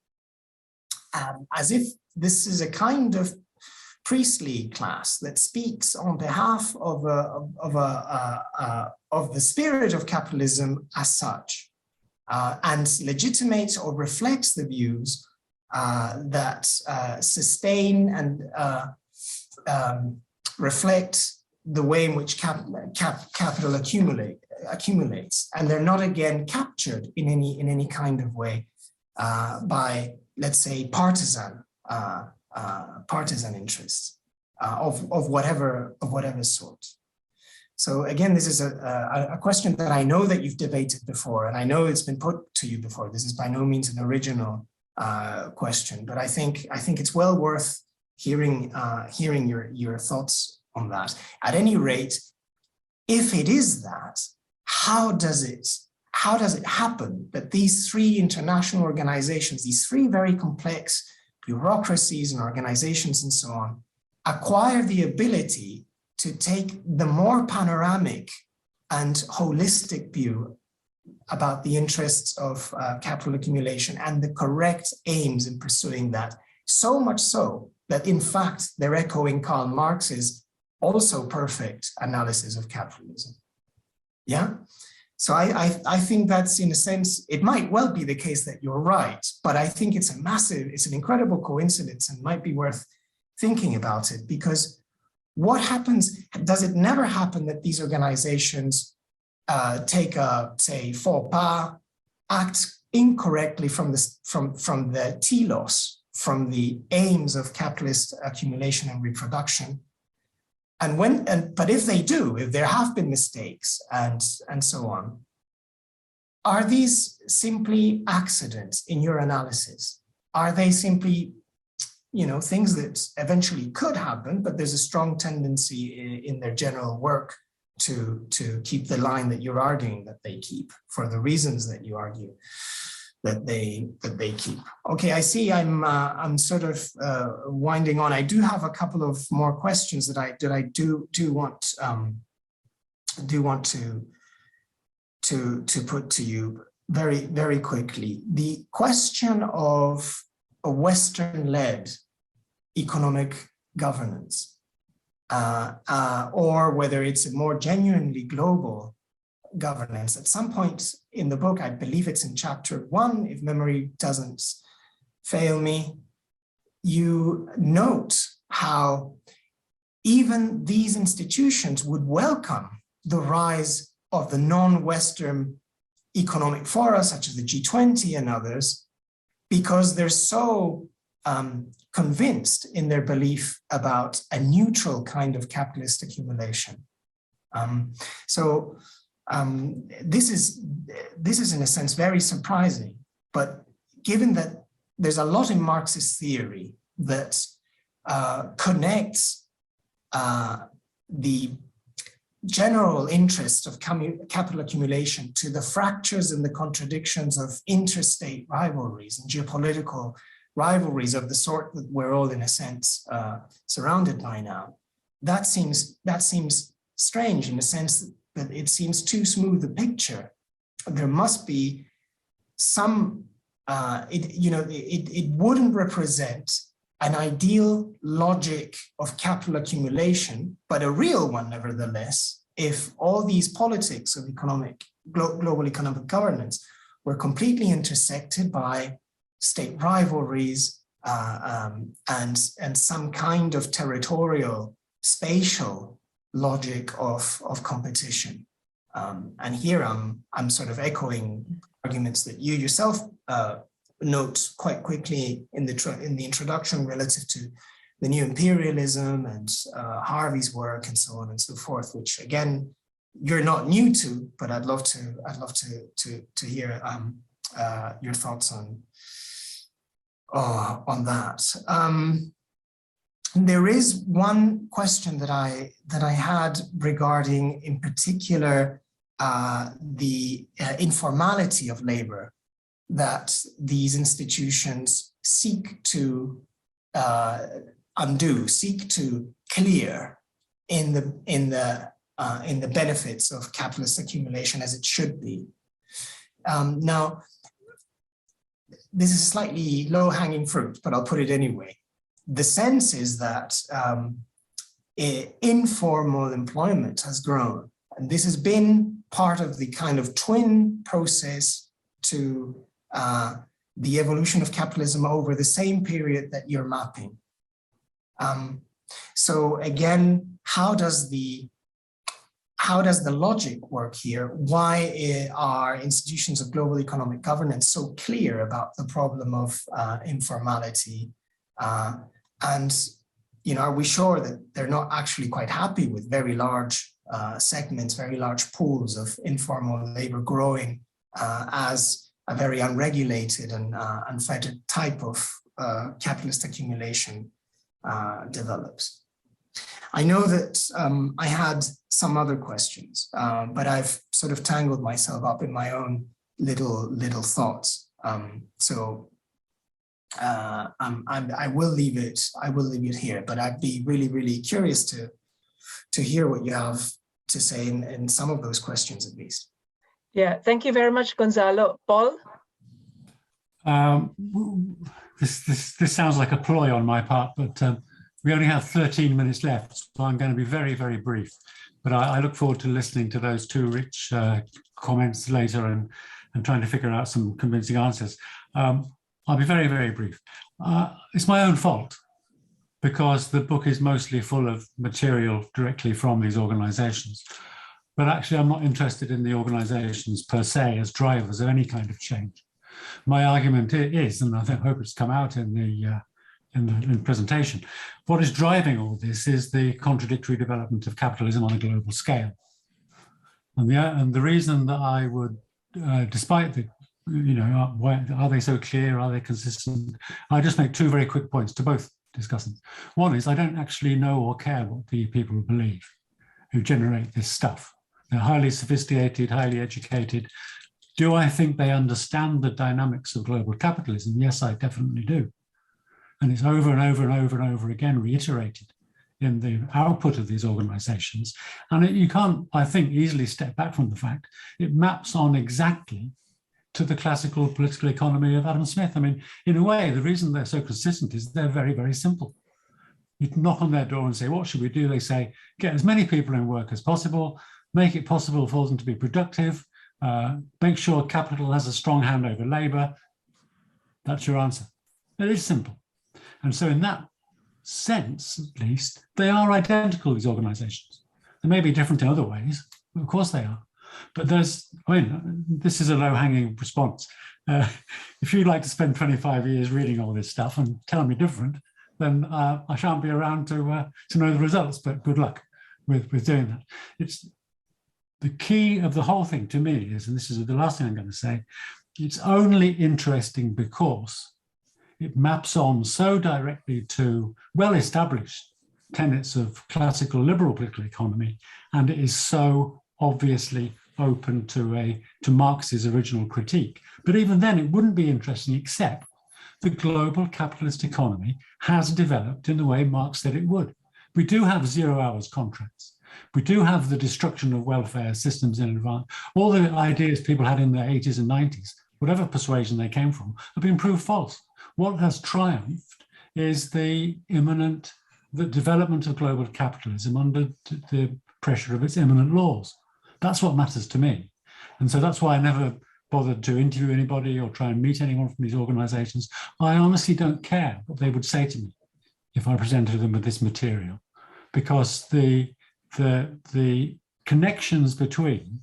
As if this is a kind of priestly class that speaks on behalf of the spirit of capitalism as such, and legitimates or reflects the views that sustain and reflect the way in which capital accumulates, and they're not again captured in any kind of way by, let's say, partisan interests of whatever sort. So again, this is a question that I know that you've debated before, and I know it's been put to you before. This is by no means an original question, but I think it's well worth hearing your thoughts on that. At any rate, if it is that, how does it happen that these three international organizations, these three very complex bureaucracies and organizations and so on, acquire the ability to take the more panoramic and holistic view about the interests of capital accumulation and the correct aims in pursuing that, so much so that in fact they're echoing Karl Marx's also perfect analysis of capitalism. Yeah, so I think that's, in a sense, it might well be the case that you're right, but I think it's an incredible coincidence and might be worth thinking about it, because what happens, does it never happen that these organizations take a, say, faux pas, act incorrectly from the telos, from the aims of capitalist accumulation and reproduction? But if they do, if there have been mistakes and so on, are these simply accidents in your analysis? are they simply, things that eventually could happen, but there's a strong tendency in their general work to keep the line that you're arguing that they keep for the reasons that you argue that they keep. Okay, I see I'm sort of winding on. I do have a couple of more questions that I do want to put to you very, very quickly. The question of a Western-led economic governance, or whether it's a more genuinely global governance. At some point in the book, I believe it's in chapter 1, if memory doesn't fail me, you note how even these institutions would welcome the rise of the non-Western economic fora, such as the G20 and others, because they're so convinced in their belief about a neutral kind of capitalist accumulation. This is in a sense very surprising, but given that there's a lot in Marxist theory that connects the general interest of capital accumulation to the fractures and the contradictions of interstate rivalries and geopolitical rivalries of the sort that we're all in a sense surrounded by now, that seems strange in the sense that it seems too smooth a picture. There must be some, it wouldn't represent an ideal logic of capital accumulation, but a real one nevertheless, if all these politics of global economic governance were completely intersected by state rivalries and some kind of territorial, spatial logic of competition. And here I'm sort of echoing arguments that you yourself note quite quickly in the introduction relative to the new imperialism and Harvey's work and so on and so forth, which again you're not new to, but I'd love to hear your thoughts on that. There is one question that I had regarding, in particular, the informality of labor that these institutions seek to undo, seek to clear in the benefits of capitalist accumulation as it should be. Now, this is slightly low-hanging fruit, but I'll put it anyway. The sense is that informal employment has grown, and this has been part of the kind of twin process to the evolution of capitalism over the same period that you're mapping. So again, how does the logic work here? Why are institutions of global economic governance so clear about the problem of informality? And are we sure that they're not actually quite happy with very large segments, very large pools of informal labor growing as a very unregulated and unfettered type of capitalist accumulation develops? I know that I had some other questions, but I've sort of tangled myself up in my own little thoughts. I will leave it here, but I'd be really curious to hear what you have to say in some of those questions at least. Yeah, thank you very much, Gonzalo. Paul? This sounds like a ploy on my part, but we only have 13 minutes left, so I'm going to be very brief. But I look forward to listening to those two rich comments later and trying to figure out some convincing answers. I'll be very brief. It's my own fault because the book is mostly full of material directly from these organizations. But actually, I'm not interested in the organizations per se as drivers of any kind of change. My argument is, and I hope it's come out in the presentation, what is driving all this is the contradictory development of capitalism on a global scale. And the reason that I would, despite You know, are they so clear? Are they consistent? I just make two very quick points to both discussants. One is I don't actually know or care what the people believe who generate this stuff. They're highly sophisticated, highly educated. Do I think they understand the dynamics of global capitalism? Yes, I definitely do. And it's over and over and over and over again reiterated in the output of these organizations. And you can't, I think, easily step back from the fact it maps on exactly to the classical political economy of Adam Smith. I mean, in a way, the reason they're so consistent is they're very, very simple. You knock on their door and say, what should we do? They say, get as many people in work as possible, make it possible for them to be productive, make sure capital has a strong hand over labor. That's your answer. It is simple. And so in that sense, at least, they are identical, these organizations. They may be different in other ways, of course they are. But this is a low-hanging response. If you'd like to spend 25 years reading all this stuff and tell me different, then I shan't be around to know the results, but good luck with doing that. It's the key of the whole thing to me is, and this is the last thing I'm going to say, it's only interesting because it maps on so directly to well-established tenets of classical liberal political economy, and it is so obviously open to Marx's original critique. But even then, it wouldn't be interesting except the global capitalist economy has developed in the way Marx said it would. We do have 0 hours contracts. We do have the destruction of welfare systems in advance. All the ideas people had in the 80s and 90s, whatever persuasion they came from, have been proved false. What has triumphed is the development of global capitalism under the pressure of its immanent laws. That's what matters to me. And so that's why I never bothered to interview anybody or try and meet anyone from these organizations. I honestly don't care what they would say to me if I presented them with this material, because the connections between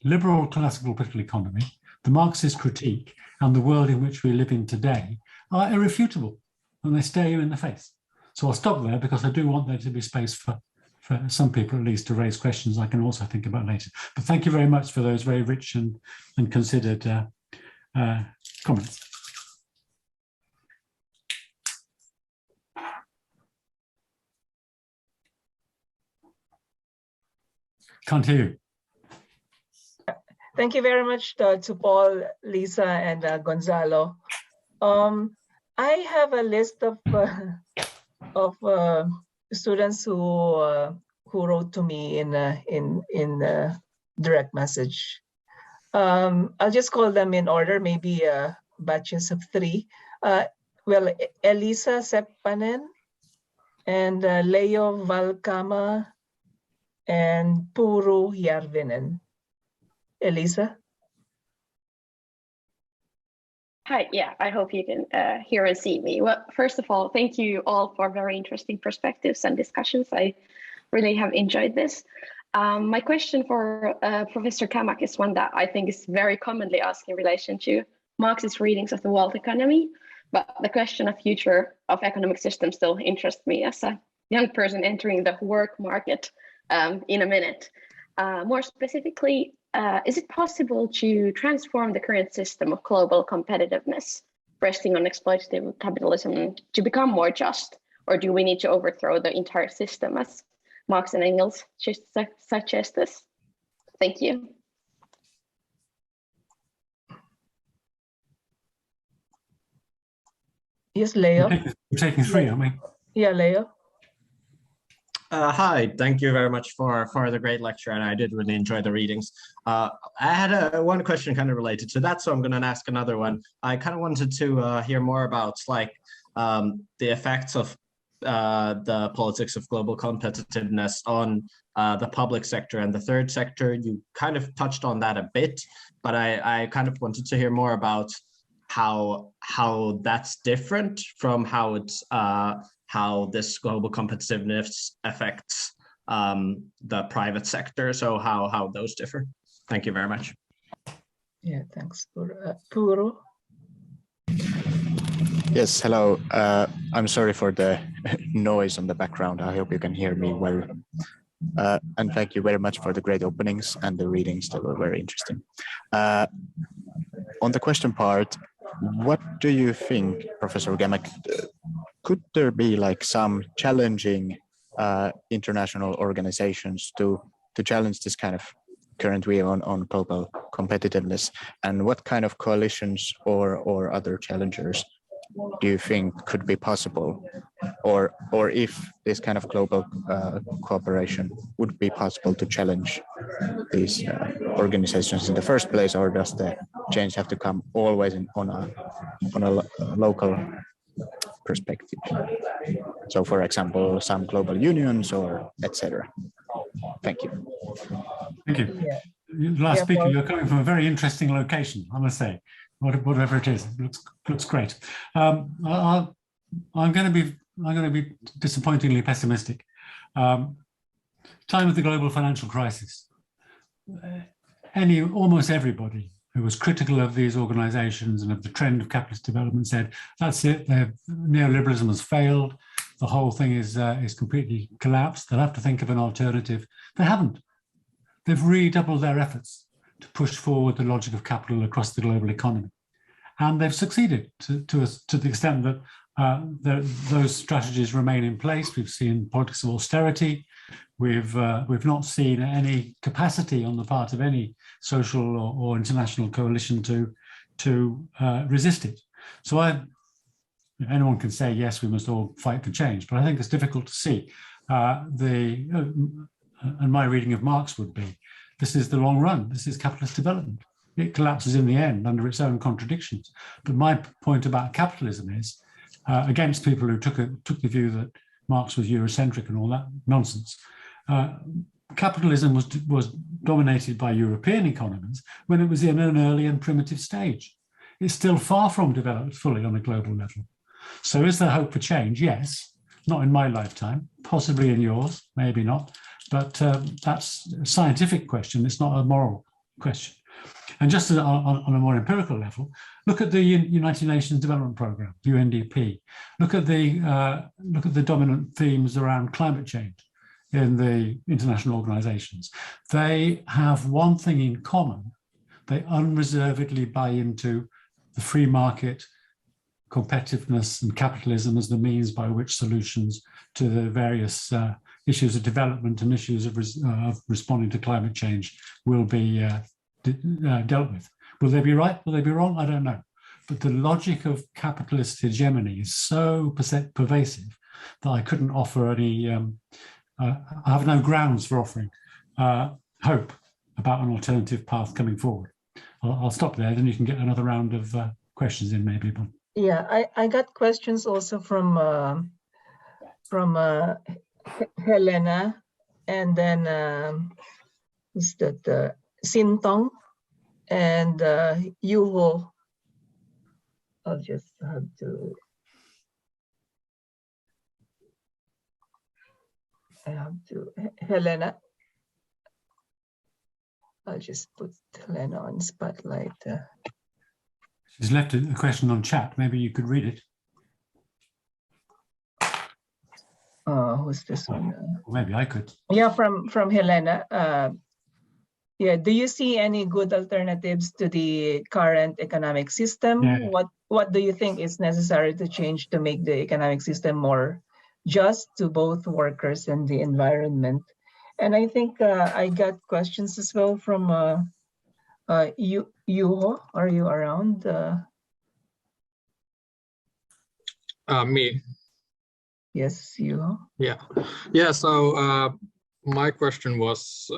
liberal classical political economy, the Marxist critique, and the world in which we live in today are irrefutable, and they stare you in the face. So I'll stop there because I do want there to be space for some people at least to raise questions I can also think about later. But thank you very much for those very rich and considered comments. Can't hear you. Thank you very much to Paul, Lisa, and Gonzalo. I have a list of students who wrote to me in direct message. I'll just call them in order, maybe batches of 3. Well, Elisa Seppanen and Leo Valkama and Puru Järvinen. Elisa? Hi, yeah, I hope you can hear and see me. Well, first of all, thank you all for very interesting perspectives and discussions. I really have enjoyed this. My question for Professor Cammack is one that I think is very commonly asked in relation to Marx's readings of the world economy, but the question of future of economic systems still interests me as a young person entering the work market in a minute. More specifically, is it possible to transform the current system of global competitiveness resting on exploitative capitalism to become more just, or do we need to overthrow the entire system as Marx and Engels suggest this? Thank you. Yes, Leo. We're taking 3, aren't we? Yeah, Leo. Hi, thank you very much for the great lecture, and I did really enjoy the readings. I had one question kind of related to that, so I'm going to ask another one. I kind of wanted to hear more about the effects of the politics of global competitiveness on the public sector and the third sector. You kind of touched on that a bit, but I kind of wanted to hear more about how that's different from how it's how this global competitiveness affects the private sector. So how those differ. Thank you very much. Yeah, thanks. Puro. Yes, hello. I'm sorry for the noise on the background. I hope you can hear me well. And thank you very much for the great openings and the readings that were very interesting. on the question part, what do you think, Professor Cammack, could there be like some challenging international organizations to challenge this kind of current view on global competitiveness, and what kind of coalitions or other challengers do you think could be possible, or if this kind of global cooperation would be possible to challenge these organizations in the first place, or does the change have to come always on a local perspective? So, for example, some global unions or etc. Thank you. Thank you. Yeah. Last Yeah, speaker, Paul. you're coming from a very interesting location, I must say. Whatever it is, it looks great. I'm going to be disappointingly pessimistic. Time of the global financial crisis. Almost everybody who was critical of these organizations and of the trend of capitalist development said, that's it, neoliberalism has failed, the whole thing is completely collapsed, they'll have to think of an alternative. They haven't. They've redoubled their efforts to push forward the logic of capital across the global economy. And they've succeeded to the extent that those strategies remain in place. We've seen politics of austerity. We've not seen any capacity on the part of any social or international coalition to resist it. So anyone can say, yes, we must all fight for change, but I think it's difficult to see. And my reading of Marx would be, this is the long run, this is capitalist development. It collapses in the end under its own contradictions. But my point about capitalism is, against people who took the view that Marx was Eurocentric and all that nonsense, capitalism was dominated by European economies when it was in an early and primitive stage. It's still far from developed fully on a global level. So is there hope for change? Yes, not in my lifetime, possibly in yours, maybe not. But that's a scientific question. It's not a moral question. And just on a more empirical level, look at the United Nations Development Programme, UNDP. Look at the dominant themes around climate change in the international organizations. They have one thing in common. They unreservedly buy into the free market, competitiveness and capitalism as the means by which solutions to the various issues of development and issues of responding to climate change will be dealt with. Will they be right? Will they be wrong? I don't know. But the logic of capitalist hegemony is so pervasive that I couldn't offer any, I have no grounds for offering hope about an alternative path coming forward. I'll stop there, then you can get another round of questions in maybe. Yeah, I got questions also from Helena, and then is that Sintong and Juego. I'll just have to. Helena. I'll just put Helena on spotlight. She's left a question on chat. Maybe you could read it. Who's this one? Or maybe I could. Yeah, from Helena. Yeah, do you see any good alternatives to the current economic system? Yeah. What do you think is necessary to change to make the economic system more just to both workers and the environment? And I think I got questions as well from Juho. Are you around? Me. Yes, Juho. Yeah. So my question was,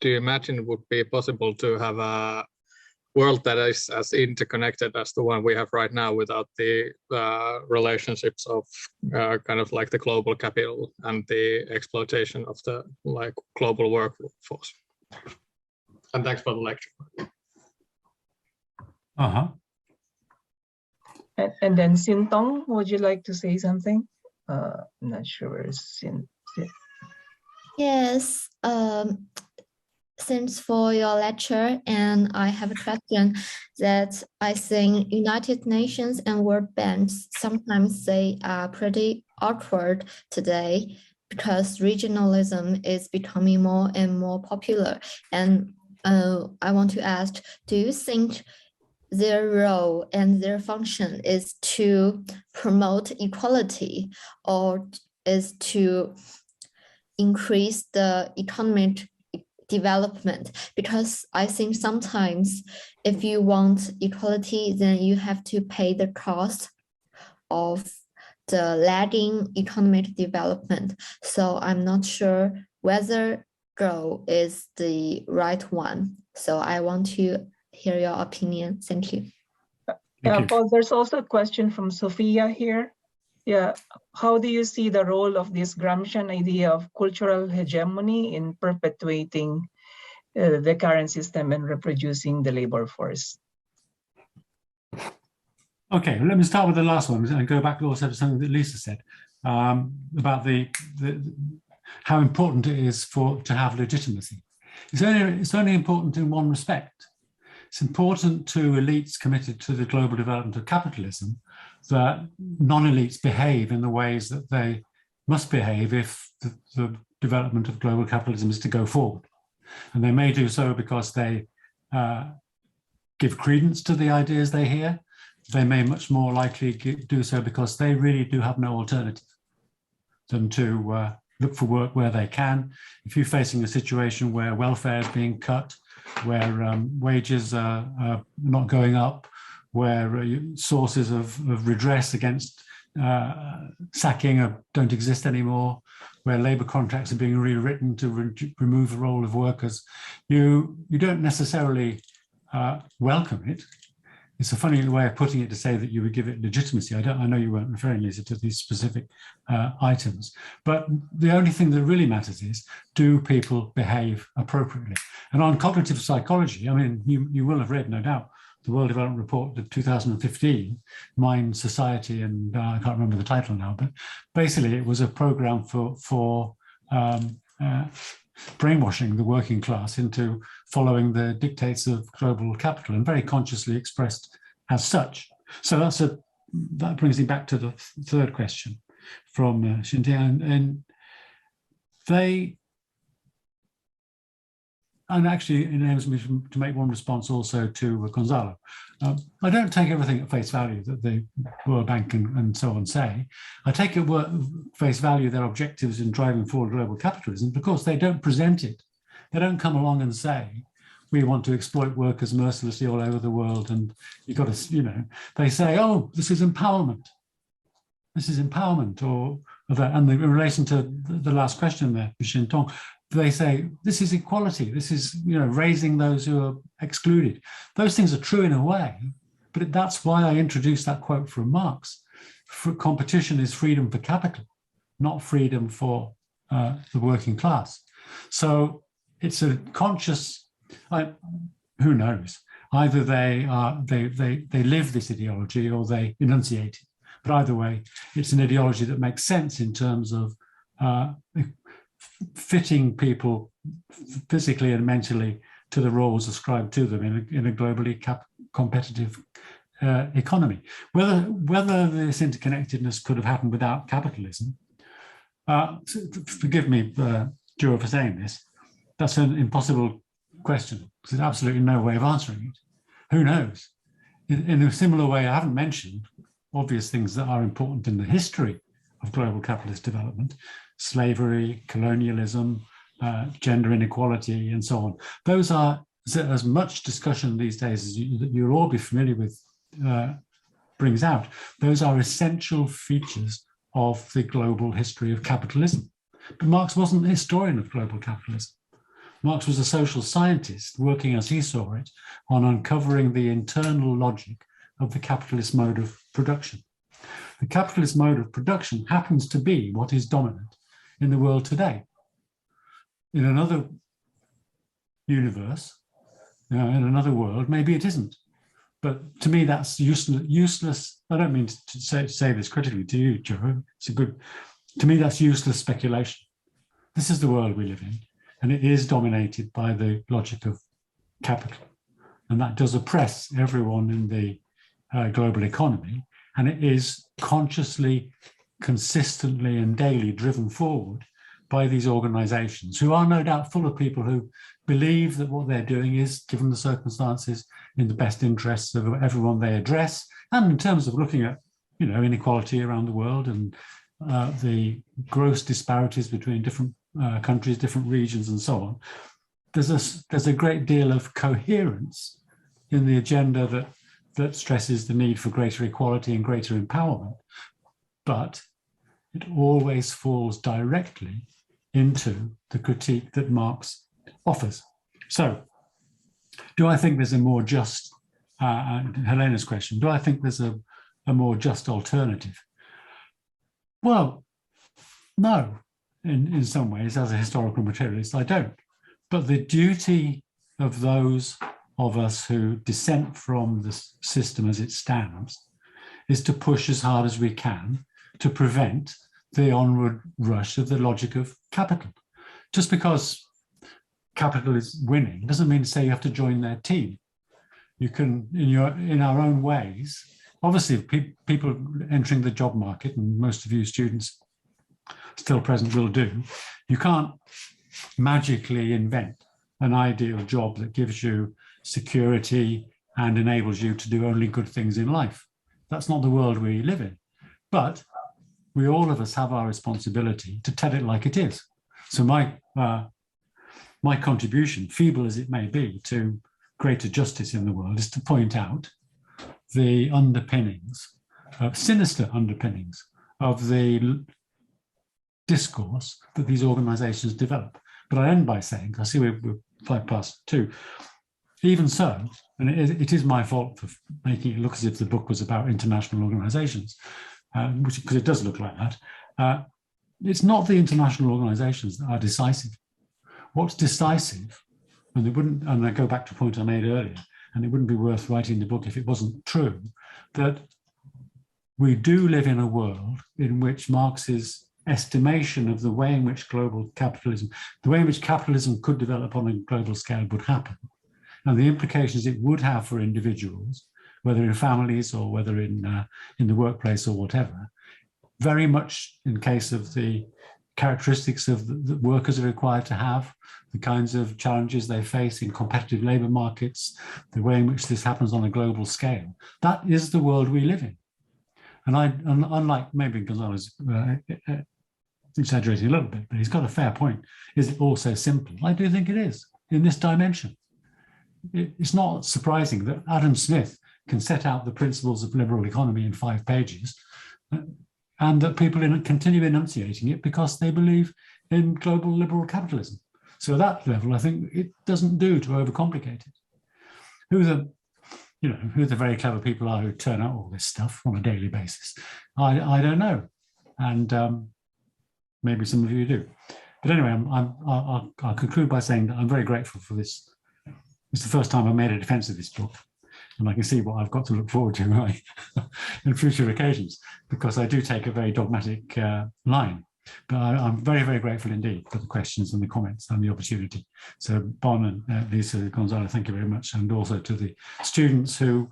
do you imagine it would be possible to have a world that is as interconnected as the one we have right now without the relationships of kind of like the global capital and the exploitation of the global workforce? And thanks for the lecture. And then Sintong, would you like to say something? I'm not sure where Sin. Yes. Thanks for your lecture, and I have a question that I think United Nations and World Bank sometimes they are pretty awkward today because regionalism is becoming more and more popular, and I want to ask, do you think their role and their function is to promote equality or is to increase the economic development? Because I think sometimes if you want equality, then you have to pay the cost of the lagging economic development. So I'm not sure whether goal is the right one. So I want to hear your opinion. Thank you. Thank you. Paul, there's also a question from Sophia here. Yeah, how do you see the role of this Gramscian idea of cultural hegemony in perpetuating the current system and reproducing the labor force? Okay, let me start with the last one and go back also to something that Lisa said about how important it is to have legitimacy. It's only important in one respect. It's important to elites committed to the global development of capitalism that non-elites behave in the ways that they must behave if the development of global capitalism is to go forward. And they may do so because they give credence to the ideas they hear. They may much more likely do so because they really do have no alternative than to look for work where they can. If you're facing a situation where welfare is being cut, where wages are not going up, where sources of redress against sacking don't exist anymore, where labour contracts are being rewritten to remove the role of workers, you don't necessarily welcome it. It's a funny way of putting it to say that you would give it legitimacy. I know you weren't referring, Lisa, to these specific items, but the only thing that really matters is, do people behave appropriately? And on cognitive psychology, I mean, you will have read, no doubt, the World Development Report of 2015, Mind, Society, and I can't remember the title now, but basically it was a program for brainwashing the working class into following the dictates of global capital, and very consciously expressed as such. So that brings me back to the third question from Xintia, and actually enables me to make one response also to Gonzalo. I don't take everything at face value that the World Bank and so on say. I take at face value their objectives in driving forward global capitalism because they don't present it. They don't come along and say, we want to exploit workers mercilessly all over the world, and you've got to, they say, oh, this is empowerment. This is empowerment, or that. And in relation to the last question there, Xintong, they say this is equality. This is raising those who are excluded. Those things are true in a way, but that's why I introduced that quote from Marx. Competition is freedom for capital, not freedom for the working class. So it's a conscious. Who knows? Either they live this ideology or they enunciate it. But either way, it's an ideology that makes sense in terms of fitting people physically and mentally to the roles ascribed to them in a globally competitive economy. Whether this interconnectedness could have happened without capitalism, forgive me, Juego, for saying this, that's an impossible question. There's absolutely no way of answering it. Who knows? In a similar way, I haven't mentioned obvious things that are important in the history of global capitalist development: slavery, colonialism, gender inequality, and so on. Those are as much discussion these days as you'll all be familiar with brings out. Those are essential features of the global history of capitalism. But Marx wasn't a historian of global capitalism. Marx was a social scientist working, as he saw it, on uncovering the internal logic of the capitalist mode of production. The capitalist mode of production happens to be what is dominant in the world today. In another universe, in another world, maybe it isn't. But to me, that's useless. I don't mean to say this critically to you, Joe. To me, that's useless speculation. This is the world we live in, and it is dominated by the logic of capital. And that does oppress everyone in the global economy. And it is consciously, consistently, and daily driven forward by these organizations, who are no doubt full of people who believe that what they're doing is, given the circumstances, in the best interests of everyone they address, and in terms of looking at, you know, inequality around the world and the gross disparities between different countries, different regions, and so on. There's a great deal of coherence in the agenda that stresses the need for greater equality and greater empowerment, but it always falls directly into the critique that Marx offers. So, do I think there's a more just, Helena's question, do I think there's a more just alternative? Well, no, in some ways, as a historical materialist, I don't. But the duty of those of us who dissent from the system as it stands is to push as hard as we can to prevent the onward rush of the logic of capital. Just because capital is winning doesn't mean to say you have to join their team. You can, in our own ways, obviously people entering the job market, and most of you students still present will do, you can't magically invent an ideal job that gives you security and enables you to do only good things in life. That's not the world we live in. But we, all of us, have our responsibility to tell it like it is. So my contribution, feeble as it may be, to greater justice in the world is to point out the underpinnings, sinister underpinnings of the discourse that these organizations develop. But I end by saying, I see we're 2:05, even so, and it is my fault for making it look as if the book was about international organizations, because it does look like that. It's not the international organizations that are decisive. What's decisive, and I go back to a point I made earlier, and it wouldn't be worth writing the book if it wasn't true, that we do live in a world in which Marx's estimation of the way in which global capitalism, the way in which capitalism could develop on a global scale would happen, and the implications it would have for individuals, whether in families or whether in the workplace or whatever, very much in case of the characteristics of the workers are required to have, the kinds of challenges they face in competitive labor markets, the way in which this happens on a global scale. That is the world we live in. And unlike maybe Gonzalo's exaggerating a little bit, but he's got a fair point. Is it all so simple? I do think it is in this dimension. It's not surprising that Adam Smith can set out the principles of liberal economy in 5 pages, and that people continue enunciating it because they believe in global liberal capitalism. So at that level, I think it doesn't do to overcomplicate it. Who the very clever people are who turn out all this stuff on a daily basis, I don't know, and maybe some of you do. But anyway, I'll conclude by saying that I'm very grateful for this. It's the first time I made a defense of this book, and I can see what I've got to look forward to in future occasions, because I do take a very dogmatic line. But I'm very, very grateful indeed for the questions and the comments and the opportunity. So Bonn and Lisa, Gonzalo, thank you very much. And also to the students who,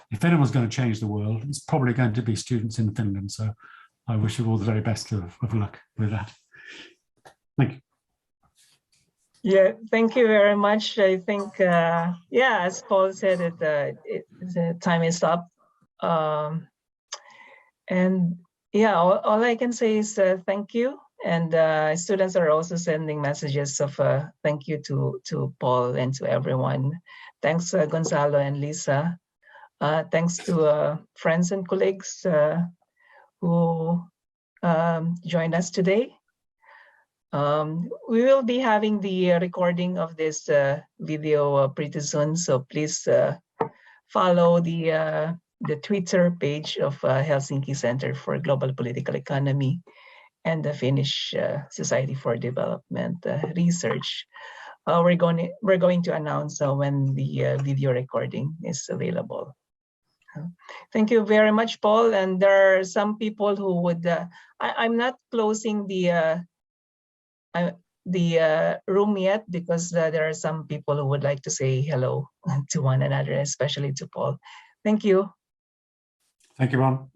if anyone's going to change the world, it's probably going to be students in Finland. So I wish you all the very best of luck with that. Thank you. Yeah, thank you very much. I think, yeah, as Paul said, the time is up. And yeah, all I can say is thank you. And students are also sending messages of thank you to Paul and to everyone. Thanks, Gonzalo and Lisa. Thanks to friends and colleagues who joined us today. We will be having the recording of this video pretty soon, so please follow the Twitter page of Helsinki Center for Global Political Economy and the Finnish Society for Development Research. We're going to announce when the video recording is available. Thank you very much, Paul. And there are some people who would. I'm not closing the room yet, because there are some people who would like to say hello to one another, especially to Paul. Thank you. Thank you, Ron.